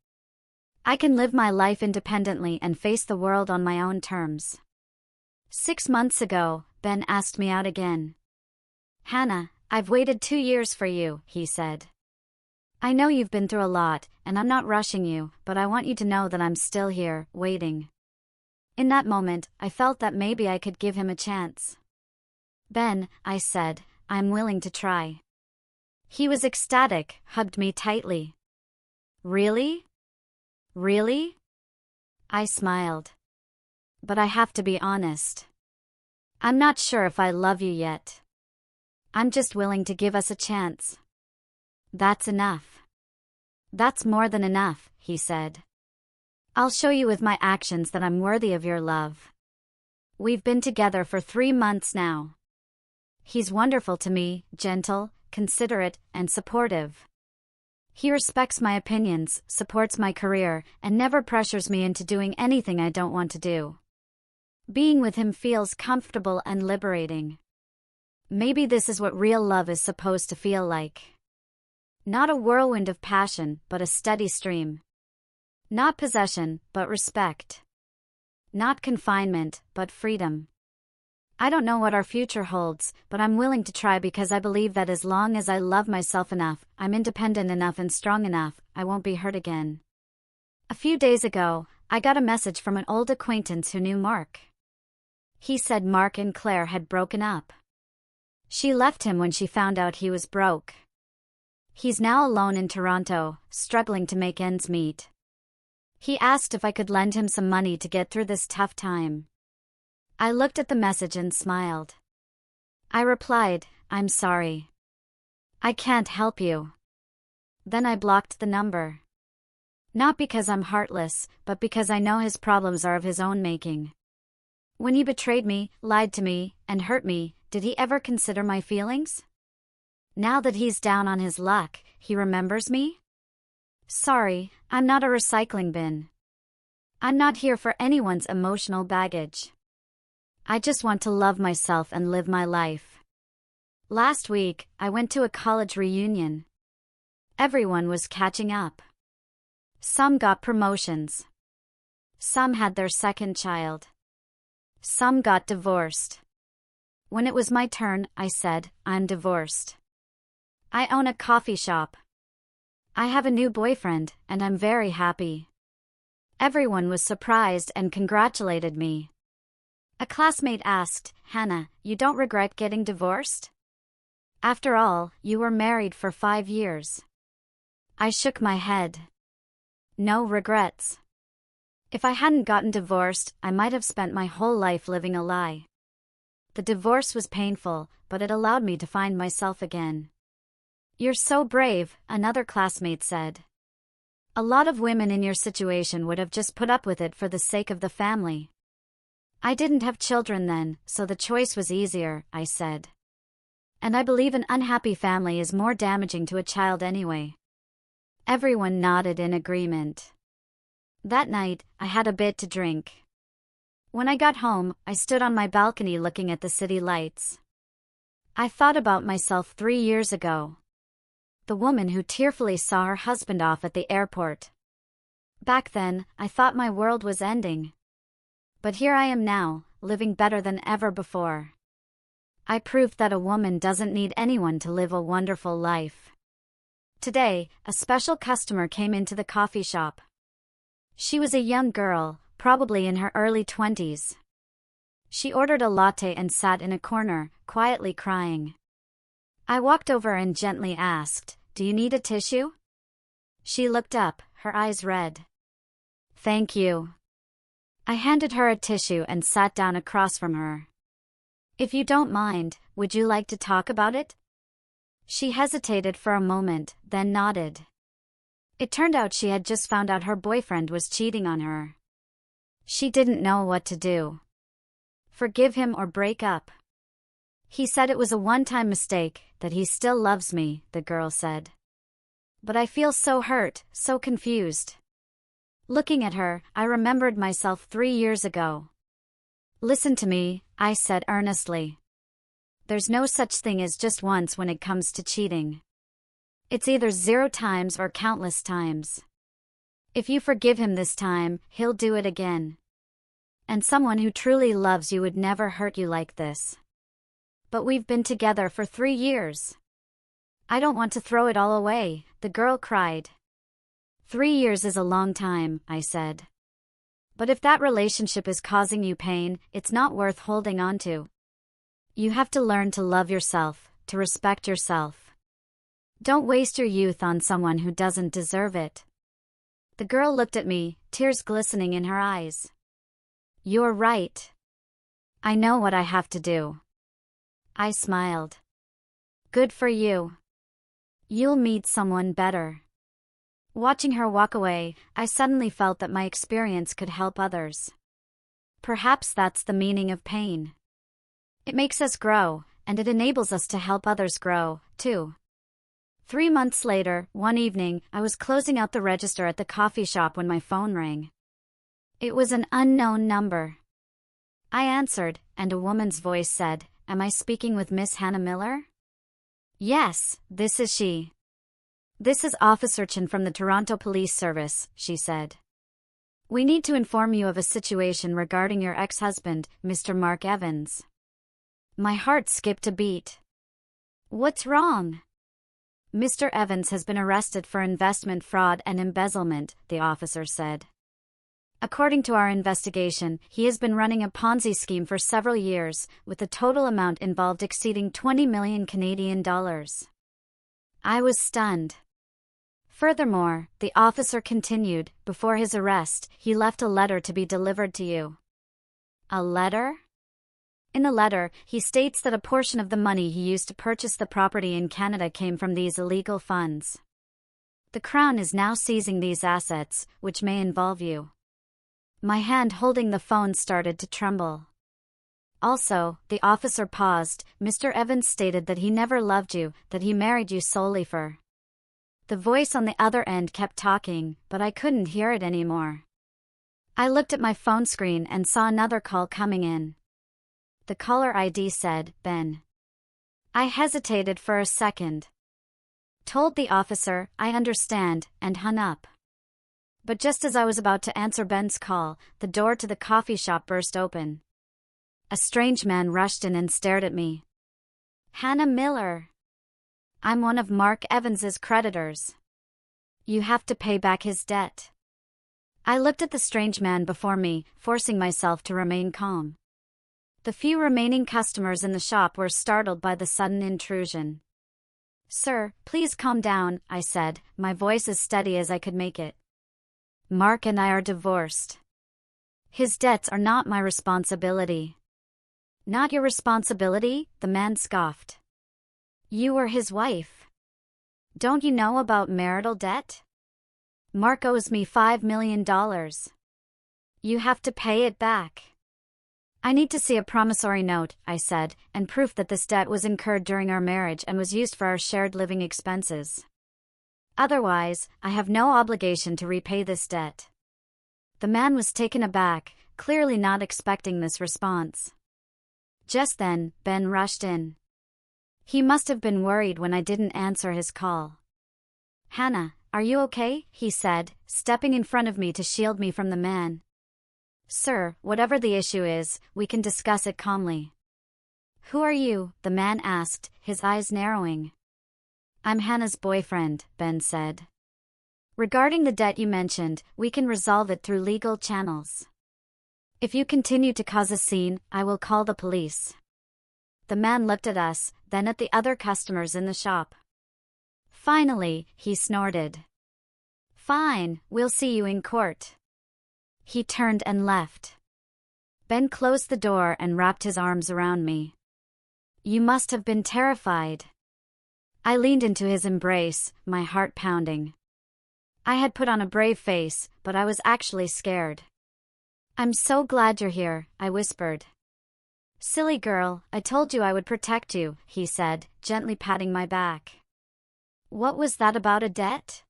[SPEAKER 1] I can live my life independently and face the world on my own terms. 6 months ago, Ben asked me out again. Hannah, I've waited 2 years for you, he said. I know you've been through a lot, and I'm not rushing you, but I want you to know that I'm still here, waiting. In that moment, I felt that maybe I could give him a chance. Ben, I said, I'm willing to try. He was ecstatic, hugged me tightly. Really? Really? I smiled. But I have to be honest. I'm not sure if I love you yet. I'm just willing to give us a chance. That's enough. That's more than enough, he said. I'll show you with my actions that I'm worthy of your love. We've been together for 3 months now. He's wonderful to me, gentle, considerate, and supportive. He respects my opinions, supports my career, and never pressures me into doing anything I don't want to do. Being with him feels comfortable and liberating. Maybe this is what real love is supposed to feel like. Not a whirlwind of passion, but a steady stream. Not possession, but respect. Not confinement, but freedom. I don't know what our future holds, but I'm willing to try because I believe that as long as I love myself enough, I'm independent enough and strong enough, I won't be hurt again. A few days ago, I got a message from an old acquaintance who knew Mark. He said Mark and Claire had broken up. She left him when she found out he was broke. He's now alone in Toronto, struggling to make ends meet. He asked if I could lend him some money to get through this tough time. I looked at the message and smiled. I replied, I'm sorry. I can't help you. Then I blocked the number. Not because I'm heartless, but because I know his problems are of his own making. When he betrayed me, lied to me, and hurt me, did he ever consider my feelings? Now that he's down on his luck, he remembers me? Sorry, I'm not a recycling bin. I'm not here for anyone's emotional baggage. I just want to love myself and live my life. Last week, I went to a college reunion. Everyone was catching up. Some got promotions. Some had their second child. Some got divorced. When it was my turn, I said, I'm divorced. I own a coffee shop. I have a new boyfriend, and I'm very happy. Everyone was surprised and congratulated me. A classmate asked, Hannah, you don't regret getting divorced? After all, you were married for 5 years. I shook my head. No regrets. If I hadn't gotten divorced, I might have spent my whole life living a lie. The divorce was painful, but it allowed me to find myself again. You're so brave, another classmate said. A lot of women in your situation would have just put up with it for the sake of the family. I didn't have children then, so the choice was easier, I said. And I believe an unhappy family is more damaging to a child anyway. Everyone nodded in agreement. That night, I had a bit to drink. When I got home, I stood on my balcony looking at the city lights. I thought about myself 3 years ago. The woman who tearfully saw her husband off at the airport. Back then, I thought my world was ending. But here I am now, living better than ever before. I proved that a woman doesn't need anyone to live a wonderful life. Today, a special customer came into the coffee shop. She was a young girl, probably in her early 20s. She ordered a latte and sat in a corner, quietly crying. I walked over and gently asked, Do you need a tissue? She looked up, her eyes red. Thank you. I handed her a tissue and sat down across from her. If you don't mind, would you like to talk about it? She hesitated for a moment, then nodded. It turned out she had just found out her boyfriend was cheating on her. She didn't know what to do. Forgive him or break up. He said it was a one-time mistake, that he still loves me, the girl said. But I feel so hurt, so confused. Looking at her, I remembered myself 3 years ago. Listen to me, I said earnestly. There's no such thing as just once when it comes to cheating. It's either 0 times or countless times. If you forgive him this time, he'll do it again. And someone who truly loves you would never hurt you like this. But we've been together for 3 years. I don't want to throw it all away, the girl cried. 3 years is a long time, I said. But if that relationship is causing you pain, it's not worth holding on to. You have to learn to love yourself, to respect yourself. Don't waste your youth on someone who doesn't deserve it. The girl looked at me, tears glistening in her eyes. You're right. I know what I have to do. I smiled. Good for you. You'll meet someone better. Watching her walk away, I suddenly felt that my experience could help others. Perhaps that's the meaning of pain. It makes us grow, and it enables us to help others grow, too. 3 months later, one evening, I was closing out the register at the coffee shop when my phone rang. It was an unknown number. I answered, and a woman's voice said, "Am I speaking with Miss Hannah Miller?" "Yes, this is she." "This is Officer Chen from the Toronto Police Service," she said. "We need to inform you of a situation regarding your ex-husband, Mr. Mark Evans." My heart skipped a beat. "What's wrong?" "Mr. Evans has been arrested for investment fraud and embezzlement," the officer said. "According to our investigation, he has been running a Ponzi scheme for several years, with the total amount involved exceeding 20 million Canadian dollars. I was stunned. Furthermore, the officer continued, before his arrest, he left a letter to be delivered to you. A letter? In the letter, he states that a portion of the money he used to purchase the property in Canada came from these illegal funds. The Crown is now seizing these assets, which may involve you. My hand holding the phone started to tremble. Also, the officer paused. Mr. Evans stated that he never loved you, that he married you solely for. The voice on the other end kept talking, but I couldn't hear it anymore. I looked at my phone screen and saw another call coming in. The caller ID said, Ben. I hesitated for a second. Told the officer, I understand, and hung up. But just as I was about to answer Ben's call, the door to the coffee shop burst open. A strange man rushed in and stared at me. Hannah Miller. I'm one of Mark Evans's creditors. You have to pay back his debt. I looked at the strange man before me, forcing myself to remain calm. The few remaining customers in the shop were startled by the sudden intrusion. Sir, please calm down, I said, my voice as steady as I could make it. Mark and I are divorced. His debts are not my responsibility. Not your responsibility? The man scoffed. You were his wife. Don't you know about marital debt? Mark owes me $5 million. You have to pay it back. I need to see a promissory note, I said, and proof that this debt was incurred during our marriage and was used for our shared living expenses. Otherwise, I have no obligation to repay this debt. The man was taken aback, clearly not expecting this response. Just then, Ben rushed in. He must have been worried when I didn't answer his call. Hannah, are you okay? He said, stepping in front of me to shield me from the man. Sir, whatever the issue is, we can discuss it calmly. Who are you? The man asked, his eyes narrowing. I'm Hannah's boyfriend, Ben said. Regarding the debt you mentioned, we can resolve it through legal channels. If you continue to cause a scene, I will call the police. The man looked at us, then at the other customers in the shop. Finally, he snorted. Fine, we'll see you in court. He turned and left. Ben closed the door and wrapped his arms around me. You must have been terrified. I leaned into his embrace, my heart pounding. I had put on a brave face, but I was actually scared. I'm so glad you're here, I whispered. Silly girl, I told you I would protect you, he said, gently patting my back. What was that about a debt?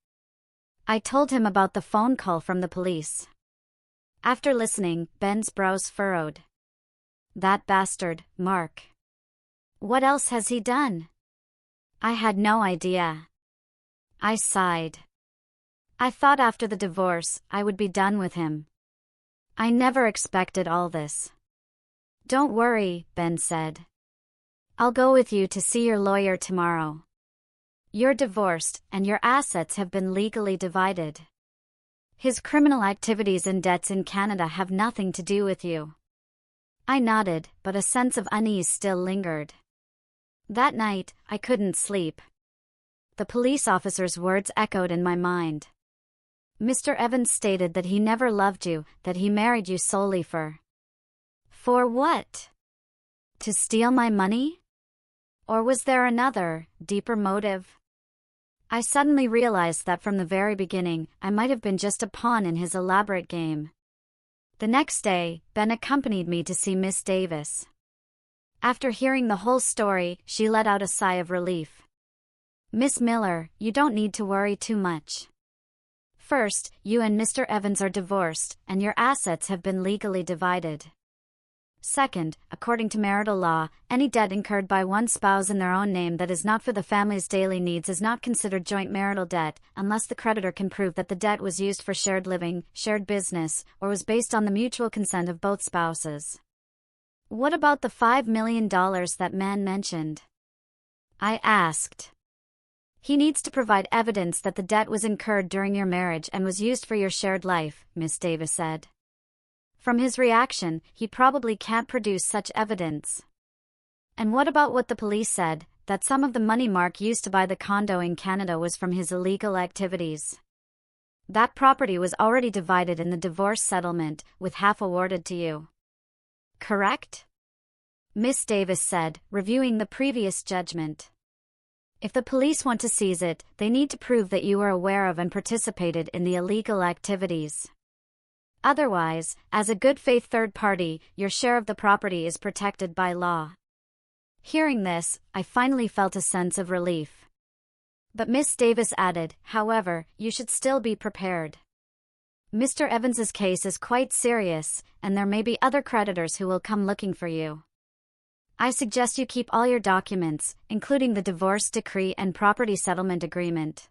[SPEAKER 1] I told him about the phone call from the police. After listening, Ben's brows furrowed. That bastard, Mark. What else has he done? I had no idea. I sighed. I thought after the divorce, I would be done with him. I never expected all this. Don't worry, Ben said. I'll go with you to see your lawyer tomorrow. You're divorced, and your assets have been legally divided. His criminal activities and debts in Canada have nothing to do with you. I nodded, but a sense of unease still lingered. That night, I couldn't sleep. The police officer's words echoed in my mind. Mr. Evans stated that he never loved you, that he married you solely for what? To steal my money? Or was there another, deeper motive? I suddenly realized that from the very beginning, I might have been just a pawn in his elaborate game. The next day, Ben accompanied me to see Miss Davis. After hearing the whole story, she let out a sigh of relief. Miss Miller, you don't need to worry too much. First, you and Mr. Evans are divorced, and your assets have been legally divided. Second, according to marital law, any debt incurred by one spouse in their own name that is not for the family's daily needs is not considered joint marital debt, unless the creditor can prove that the debt was used for shared living, shared business, or was based on the mutual consent of both spouses. What about the $5 million that man mentioned? I asked. He needs to provide evidence that the debt was incurred during your marriage and was used for your shared life, Miss Davis said. From his reaction, he probably can't produce such evidence. And what about what the police said, that some of the money Mark used to buy the condo in Canada was from his illegal activities? That property was already divided in the divorce settlement, with half awarded to you. Correct? Miss Davis said, reviewing the previous judgment. If the police want to seize it, they need to prove that you were aware of and participated in the illegal activities. Otherwise, as a good faith third party, your share of the property is protected by law. Hearing this, I finally felt a sense of relief. But Miss Davis added, however, you should still be prepared. Mr. Evans's case is quite serious, and there may be other creditors who will come looking for you. I suggest you keep all your documents, including the divorce decree and property settlement agreement.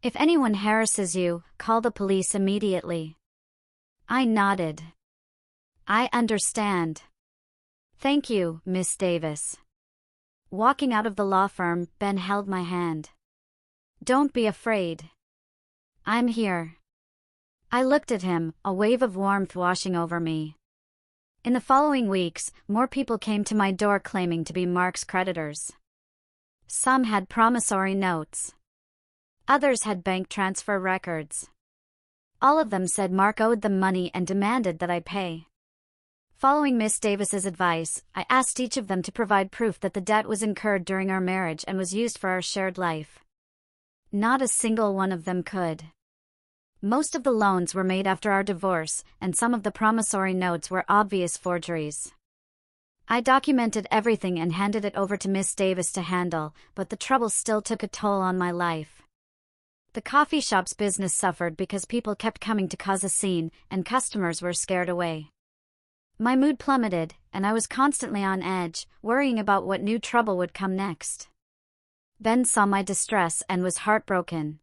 [SPEAKER 1] If anyone harasses you, call the police immediately. I nodded. I understand. Thank you, Miss Davis. Walking out of the law firm, Ben held my hand. Don't be afraid. I'm here. I looked at him, a wave of warmth washing over me. In the following weeks, more people came to my door claiming to be Mark's creditors. Some had promissory notes. Others had bank transfer records. All of them said Mark owed them money and demanded that I pay. Following Miss Davis's advice, I asked each of them to provide proof that the debt was incurred during our marriage and was used for our shared life. Not a single one of them could. Most of the loans were made after our divorce, and some of the promissory notes were obvious forgeries. I documented everything and handed it over to Miss Davis to handle, but the trouble still took a toll on my life. The coffee shop's business suffered because people kept coming to cause a scene, and customers were scared away. My mood plummeted, and I was constantly on edge, worrying about what new trouble would come next. Ben saw my distress and was heartbroken.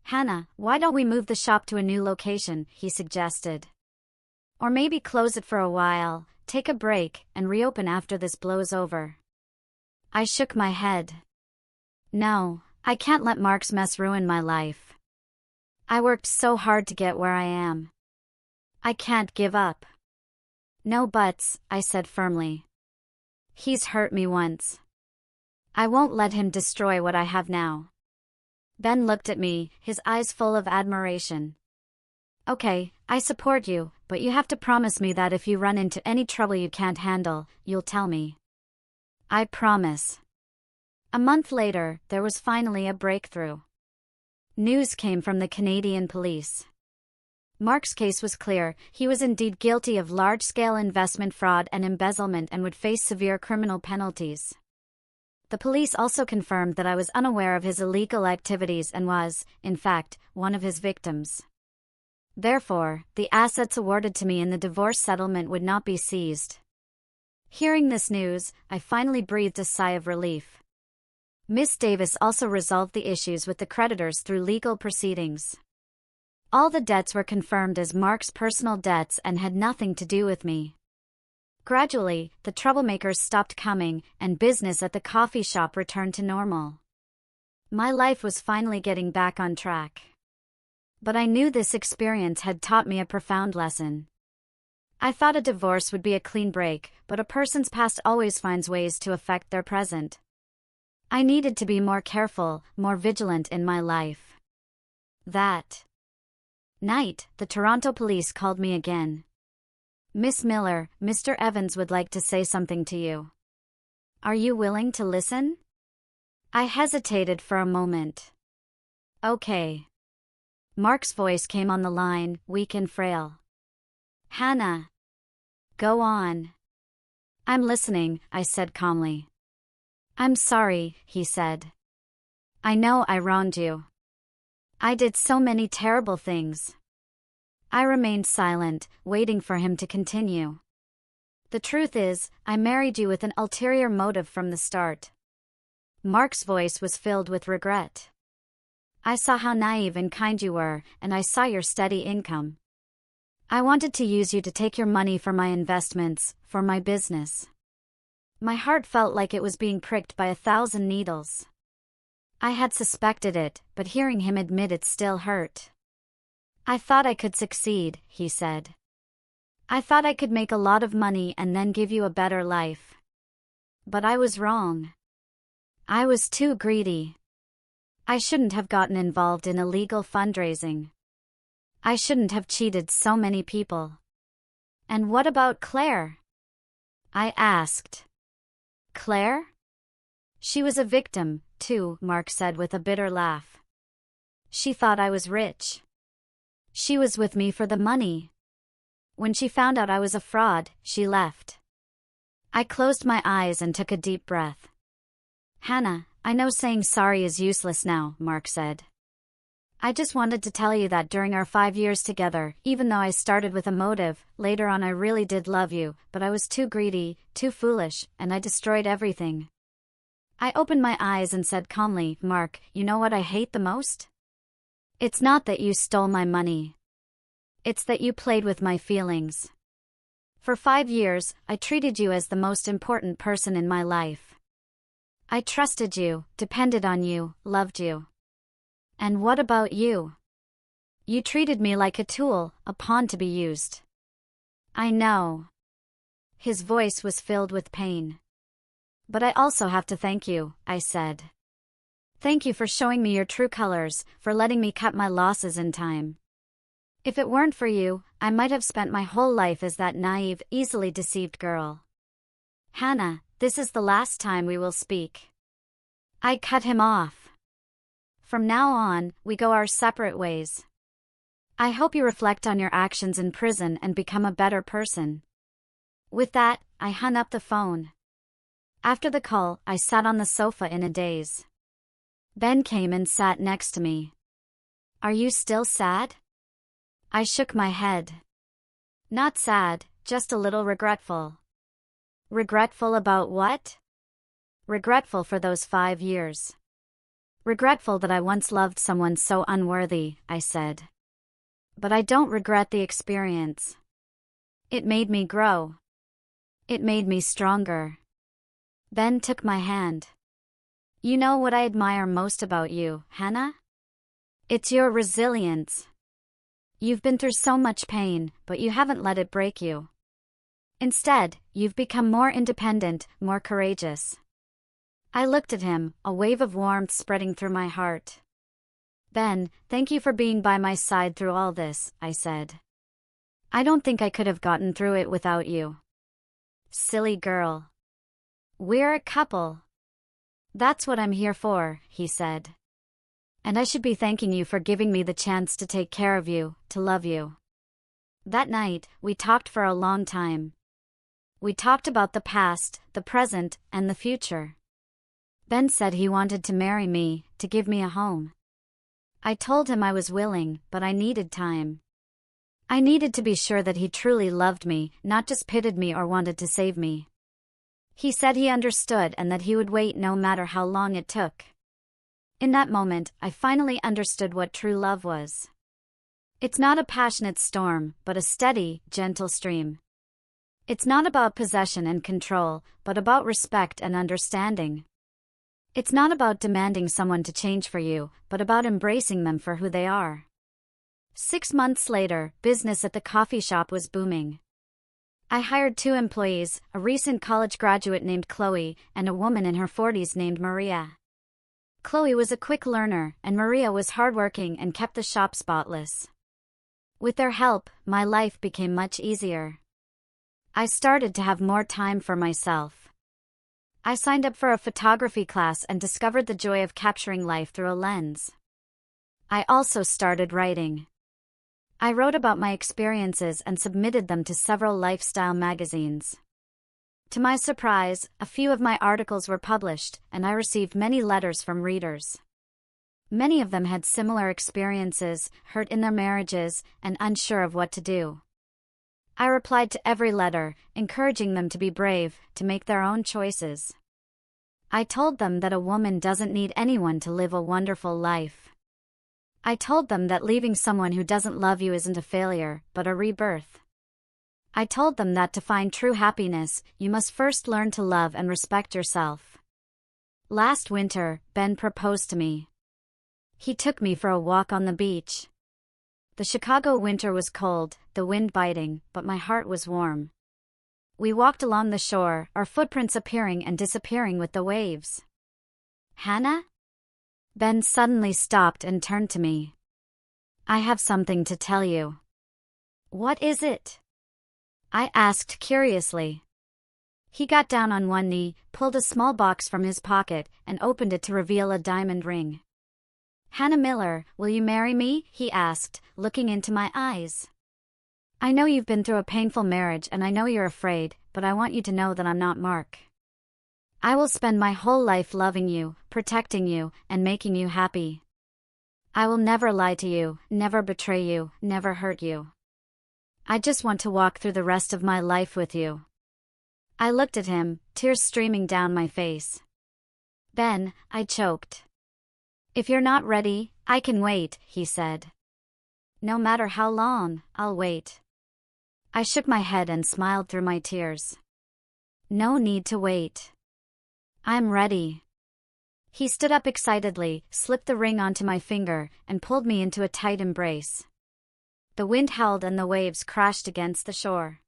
[SPEAKER 1] Hannah, why don't we move the shop to a new location, he suggested. Or maybe close it for a while, take a break, and reopen after this blows over. I shook my head. No, I can't let Mark's mess ruin my life. I worked so hard to get where I am. I can't give up. No buts, I said firmly. He's hurt me once. I won't let him destroy what I have now. Ben looked at me, his eyes full of admiration. Okay, I support you, but you have to promise me that if you run into any trouble you can't handle, you'll tell me. I promise. A month later, there was finally a breakthrough. News came from the Canadian police. Mark's case was clear. He was indeed guilty of large-scale investment fraud and embezzlement and would face severe criminal penalties. The police also confirmed that I was unaware of his illegal activities and was, in fact, one of his victims. Therefore, the assets awarded to me in the divorce settlement would not be seized. Hearing this news, I finally breathed a sigh of relief. Miss Davis also resolved the issues with the creditors through legal proceedings. All the debts were confirmed as Mark's personal debts and had nothing to do with me. Gradually, the troublemakers stopped coming, and business at the coffee shop returned to normal. My life was finally getting back on track. But I knew this experience had taught me a profound lesson. I thought a divorce would be a clean break, but a person's past always finds ways to affect their present. I needed to be more careful, more vigilant in my life. That night, the Toronto police called me again. "Miss Miller, Mr. Evans would like to say something to you. Are you willing to listen?" I hesitated for a moment. "Okay." Mark's voice came on the line, weak and frail. "Hannah. Go on." "I'm listening," I said calmly. "I'm sorry," he said. "I know I wronged you. I did so many terrible things." I remained silent, waiting for him to continue. "The truth is, I married you with an ulterior motive from the start." Mark's voice was filled with regret. "I saw how naive and kind you were, and I saw your steady income. I wanted to use you to take your money for my investments, for my business." My heart felt like it was being pricked by 1,000 needles. I had suspected it, but hearing him admit it still hurt. "I thought I could succeed," he said. "I thought I could make a lot of money and then give you a better life. But I was wrong. I was too greedy. I shouldn't have gotten involved in illegal fundraising. I shouldn't have cheated so many people." "And what about Claire?" I asked. "Claire? She was a victim, too," Mark said with a bitter laugh. "She thought I was rich. She was with me for the money. When she found out I was a fraud, she left." I closed my eyes and took a deep breath. "Hannah, I know saying sorry is useless now," Mark said. "I just wanted to tell you that during our 5 years together, even though I started with a motive, later on I really did love you, but I was too greedy, too foolish, and I destroyed everything." I opened my eyes and said calmly, "Mark, you know what I hate the most? It's not that you stole my money. It's that you played with my feelings. For 5 years, I treated you as the most important person in my life. I trusted you, depended on you, loved you. And what about you? You treated me like a tool, a pawn to be used." "I know." His voice was filled with pain. "But I also have to thank you," I said. "Thank you for showing me your true colors, for letting me cut my losses in time. If it weren't for you, I might have spent my whole life as that naive, easily deceived girl. Hannah, this is the last time we will speak." I cut him off. "From now on, we go our separate ways. I hope you reflect on your actions in prison and become a better person." With that, I hung up the phone. After the call, I sat on the sofa in a daze. Ben came and sat next to me. "Are you still sad?" I shook my head. "Not sad, just a little regretful." "Regretful about what?" "Regretful for those 5 years. Regretful that I once loved someone so unworthy," I said. "But I don't regret the experience. It made me grow. It made me stronger." Ben took my hand. "You know what I admire most about you, Hannah? It's your resilience. You've been through so much pain, but you haven't let it break you. Instead, you've become more independent, more courageous." I looked at him, a wave of warmth spreading through my heart. "Ben, thank you for being by my side through all this," I said. "I don't think I could have gotten through it without you." "Silly girl. We're a couple." "That's what I'm here for," he said. "And I should be thanking you for giving me the chance to take care of you, to love you." That night, we talked for a long time. We talked about the past, the present, and the future. Ben said he wanted to marry me, to give me a home. I told him I was willing, but I needed time. I needed to be sure that he truly loved me, not just pitied me or wanted to save me. He said he understood and that he would wait no matter how long it took. In that moment, I finally understood what true love was. It's not a passionate storm, but a steady, gentle stream. It's not about possession and control, but about respect and understanding. It's not about demanding someone to change for you, but about embracing them for who they are. 6 months later, business at the coffee shop was booming. I hired 2 employees, a recent college graduate named Chloe and a woman in her 40s named Maria. Chloe was a quick learner, and Maria was hardworking and kept the shop spotless. With their help, my life became much easier. I started to have more time for myself. I signed up for a photography class and discovered the joy of capturing life through a lens. I also started writing. I wrote about my experiences and submitted them to several lifestyle magazines. To my surprise, a few of my articles were published, and I received many letters from readers. Many of them had similar experiences, hurt in their marriages, and unsure of what to do. I replied to every letter, encouraging them to be brave, to make their own choices. I told them that a woman doesn't need anyone to live a wonderful life. I told them that leaving someone who doesn't love you isn't a failure, but a rebirth. I told them that to find true happiness, you must first learn to love and respect yourself. Last winter, Ben proposed to me. He took me for a walk on the beach. The Chicago winter was cold, the wind biting, but my heart was warm. We walked along the shore, our footprints appearing and disappearing with the waves. "Hannah?" Ben suddenly stopped and turned to me. "I have something to tell you." "What is it?" I asked curiously. He got down on one knee, pulled a small box from his pocket, and opened it to reveal a diamond ring. "Hannah Miller, will you marry me?" he asked, looking into my eyes. "I know you've been through a painful marriage and I know you're afraid, but I want you to know that I'm not Mark. I will spend my whole life loving you, protecting you, and making you happy. I will never lie to you, never betray you, never hurt you. I just want to walk through the rest of my life with you." I looked at him, tears streaming down my face. "Ben," I choked. "If you're not ready, I can wait," he said. "No matter how long, I'll wait." I shook my head and smiled through my tears. "No need to wait. I'm ready." He stood up excitedly, slipped the ring onto my finger, and pulled me into a tight embrace. The wind howled and the waves crashed against the shore.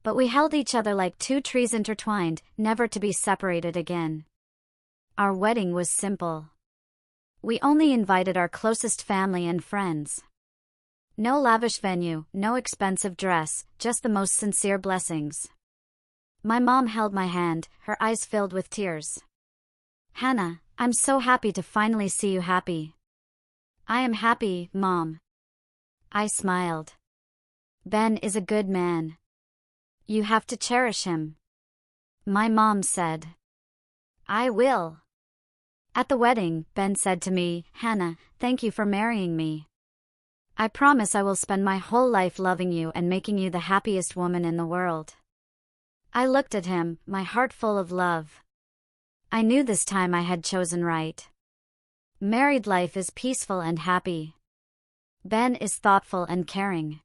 [SPEAKER 1] But we held each other like 2 trees intertwined, never to be separated again. Our wedding was simple. We only invited our closest family and friends. No lavish venue, no expensive dress, just the most sincere blessings. My mom held my hand, her eyes filled with tears. "Hannah, I'm so happy to finally see you happy." "I am happy, Mom." I smiled. "Ben is a good man. You have to cherish him." My mom said. "I will." At the wedding, Ben said to me, "Hannah, thank you for marrying me. I promise I will spend my whole life loving you and making you the happiest woman in the world." I looked at him, my heart full of love. I knew this time I had chosen right. Married life is peaceful and happy. Ben is thoughtful and caring.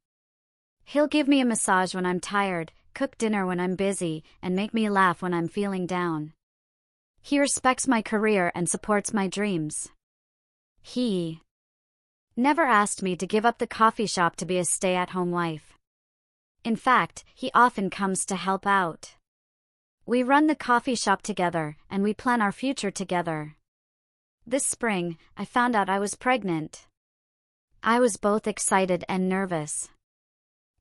[SPEAKER 1] He'll give me a massage when I'm tired, cook dinner when I'm busy, and make me laugh when I'm feeling down. He respects my career and supports my dreams. He never asked me to give up the coffee shop to be a stay-at-home wife. In fact, he often comes to help out. We run the coffee shop together, and we plan our future together. This spring, I found out I was pregnant. I was both excited and nervous.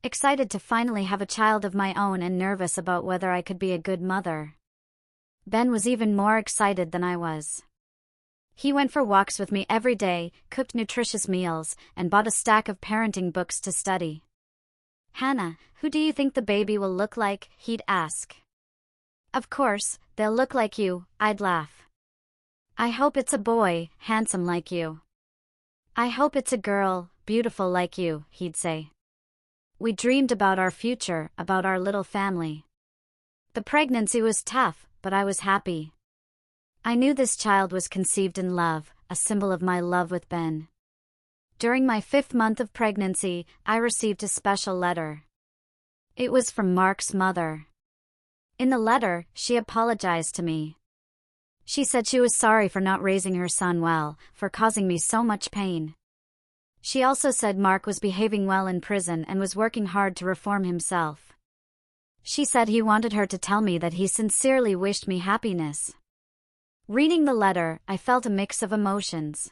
[SPEAKER 1] Excited to finally have a child of my own and nervous about whether I could be a good mother. Ben was even more excited than I was. He went for walks with me every day, cooked nutritious meals, and bought a stack of parenting books to study. "Hannah, who do you think the baby will look like?" he'd ask. "Of course, they'll look like you," I'd laugh. "I hope it's a boy, handsome like you." "I hope it's a girl, beautiful like you," he'd say. We dreamed about our future, about our little family. The pregnancy was tough, but I was happy. I knew this child was conceived in love, a symbol of my love with Ben. During my 5th month of pregnancy, I received a special letter. It was from Mark's mother. In the letter, she apologized to me. She said she was sorry for not raising her son well, for causing me so much pain. She also said Mark was behaving well in prison and was working hard to reform himself. She said he wanted her to tell me that he sincerely wished me happiness. Reading the letter, I felt a mix of emotions.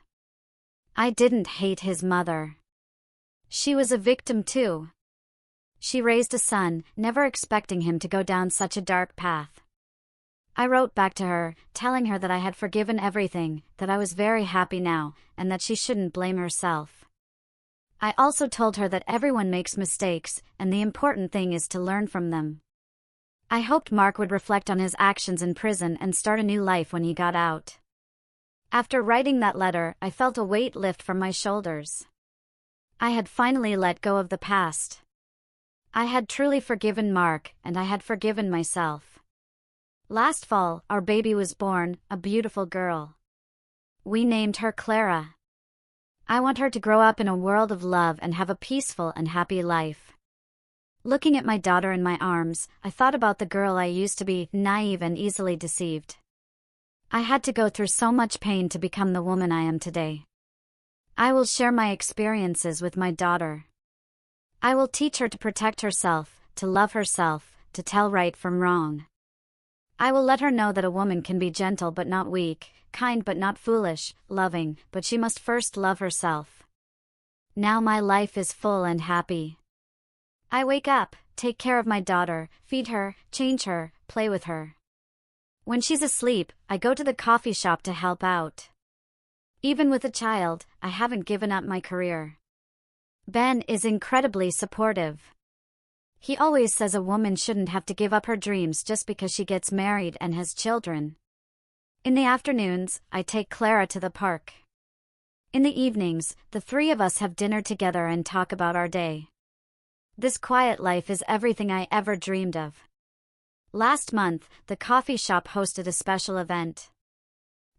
[SPEAKER 1] I didn't hate his mother. She was a victim too. She raised a son, never expecting him to go down such a dark path. I wrote back to her, telling her that I had forgiven everything, that I was very happy now, and that she shouldn't blame herself. I also told her that everyone makes mistakes, and the important thing is to learn from them. I hoped Mark would reflect on his actions in prison and start a new life when he got out. After writing that letter, I felt a weight lift from my shoulders. I had finally let go of the past. I had truly forgiven Mark, and I had forgiven myself. Last fall, our baby was born, a beautiful girl. We named her Clara. I want her to grow up in a world of love and have a peaceful and happy life. Looking at my daughter in my arms, I thought about the girl I used to be, naive and easily deceived. I had to go through so much pain to become the woman I am today. I will share my experiences with my daughter. I will teach her to protect herself, to love herself, to tell right from wrong. I will let her know that a woman can be gentle but not weak, kind but not foolish, loving, but she must first love herself. Now my life is full and happy. I wake up, take care of my daughter, feed her, change her, play with her. When she's asleep, I go to the coffee shop to help out. Even with a child, I haven't given up my career. Ben is incredibly supportive. He always says a woman shouldn't have to give up her dreams just because she gets married and has children. In the afternoons, I take Clara to the park. In the evenings, the three of us have dinner together and talk about our day. This quiet life is everything I ever dreamed of. Last month, the coffee shop hosted a special event.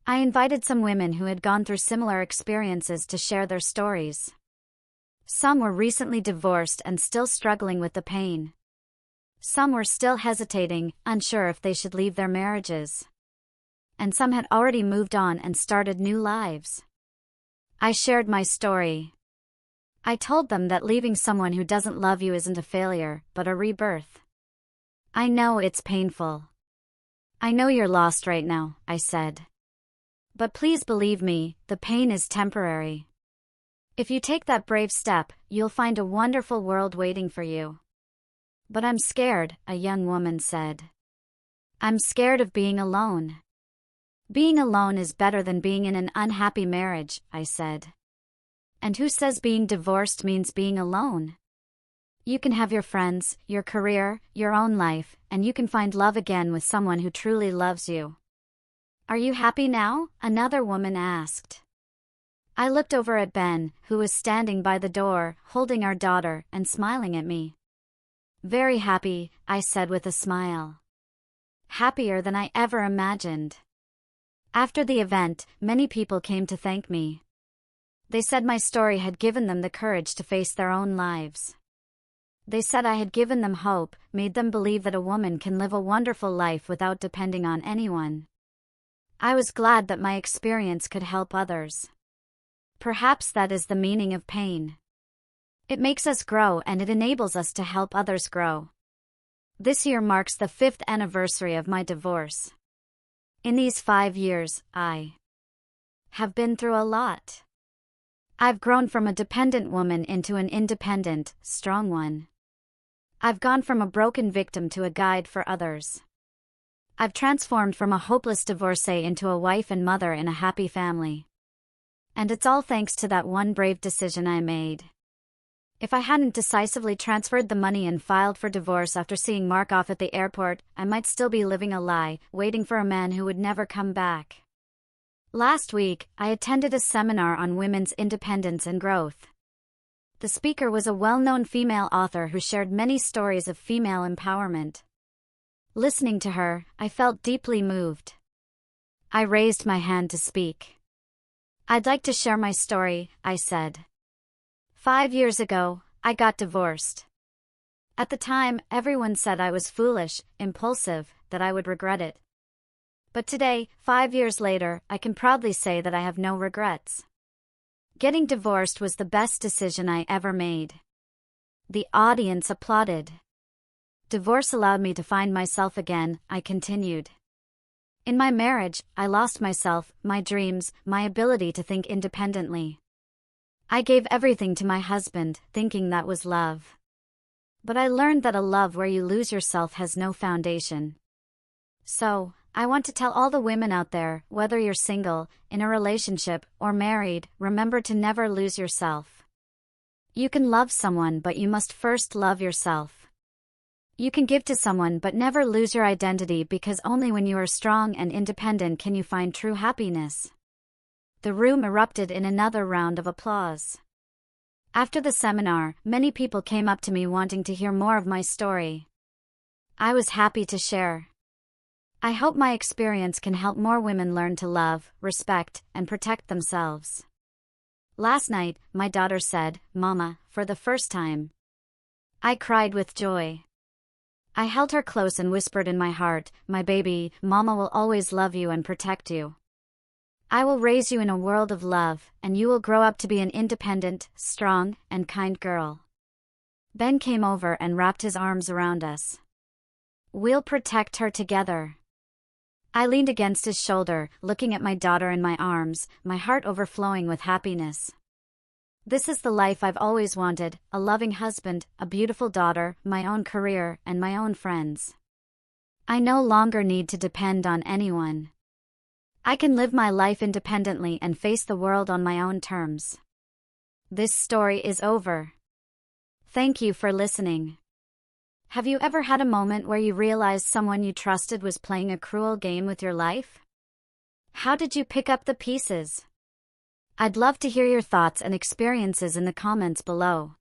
[SPEAKER 1] I invited some women who had gone through similar experiences to share their stories. Some were recently divorced and still struggling with the pain. Some were still hesitating, unsure if they should leave their marriages. And some had already moved on and started new lives. I shared my story. I told them that leaving someone who doesn't love you isn't a failure, but a rebirth. I know it's painful. I know you're lost right now, I said. But please believe me, the pain is temporary. If you take that brave step, you'll find a wonderful world waiting for you. But I'm scared, a young woman said. I'm scared of being alone. Being alone is better than being in an unhappy marriage, I said. And who says being divorced means being alone? You can have your friends, your career, your own life, and you can find love again with someone who truly loves you. Are you happy now? Another woman asked. I looked over at Ben, who was standing by the door, holding our daughter, and smiling at me. Very happy, I said with a smile. Happier than I ever imagined. After the event, many people came to thank me. They said my story had given them the courage to face their own lives. They said I had given them hope, made them believe that a woman can live a wonderful life without depending on anyone. I was glad that my experience could help others. Perhaps that is the meaning of pain. It makes us grow and it enables us to help others grow. This year marks the 5th anniversary of my divorce. In these 5 years, I have been through a lot. I've grown from a dependent woman into an independent, strong one. I've gone from a broken victim to a guide for others. I've transformed from a hopeless divorcee into a wife and mother in a happy family. And it's all thanks to that one brave decision I made. If I hadn't decisively transferred the money and filed for divorce after seeing Mark off at the airport, I might still be living a lie, waiting for a man who would never come back. Last week, I attended a seminar on women's independence and growth. The speaker was a well-known female author who shared many stories of female empowerment. Listening to her, I felt deeply moved. I raised my hand to speak. I'd like to share my story, I said. 5 years ago, I got divorced. At the time, everyone said I was foolish, impulsive, that I would regret it. But today, 5 years later, I can proudly say that I have no regrets. Getting divorced was the best decision I ever made. The audience applauded. Divorce allowed me to find myself again, I continued. In my marriage, I lost myself, my dreams, my ability to think independently. I gave everything to my husband, thinking that was love. But I learned that a love where you lose yourself has no foundation. So, I want to tell all the women out there, whether you're single, in a relationship, or married, remember to never lose yourself. You can love someone, but you must first love yourself. You can give to someone but never lose your identity, because only when you are strong and independent can you find true happiness. The room erupted in another round of applause. After the seminar, many people came up to me wanting to hear more of my story. I was happy to share. I hope my experience can help more women learn to love, respect, and protect themselves. Last night, my daughter said, "Mama," for the first time. I cried with joy. I held her close and whispered in my heart, "My baby, Mama will always love you and protect you. I will raise you in a world of love, and you will grow up to be an independent, strong, and kind girl." Ben came over and wrapped his arms around us. "We'll protect her together." I leaned against his shoulder, looking at my daughter in my arms, my heart overflowing with happiness. This is the life I've always wanted, a loving husband, a beautiful daughter, my own career, and my own friends. I no longer need to depend on anyone. I can live my life independently and face the world on my own terms. This story is over. Thank you for listening. Have you ever had a moment where you realized someone you trusted was playing a cruel game with your life? How did you pick up the pieces? I'd love to hear your thoughts and experiences in the comments below.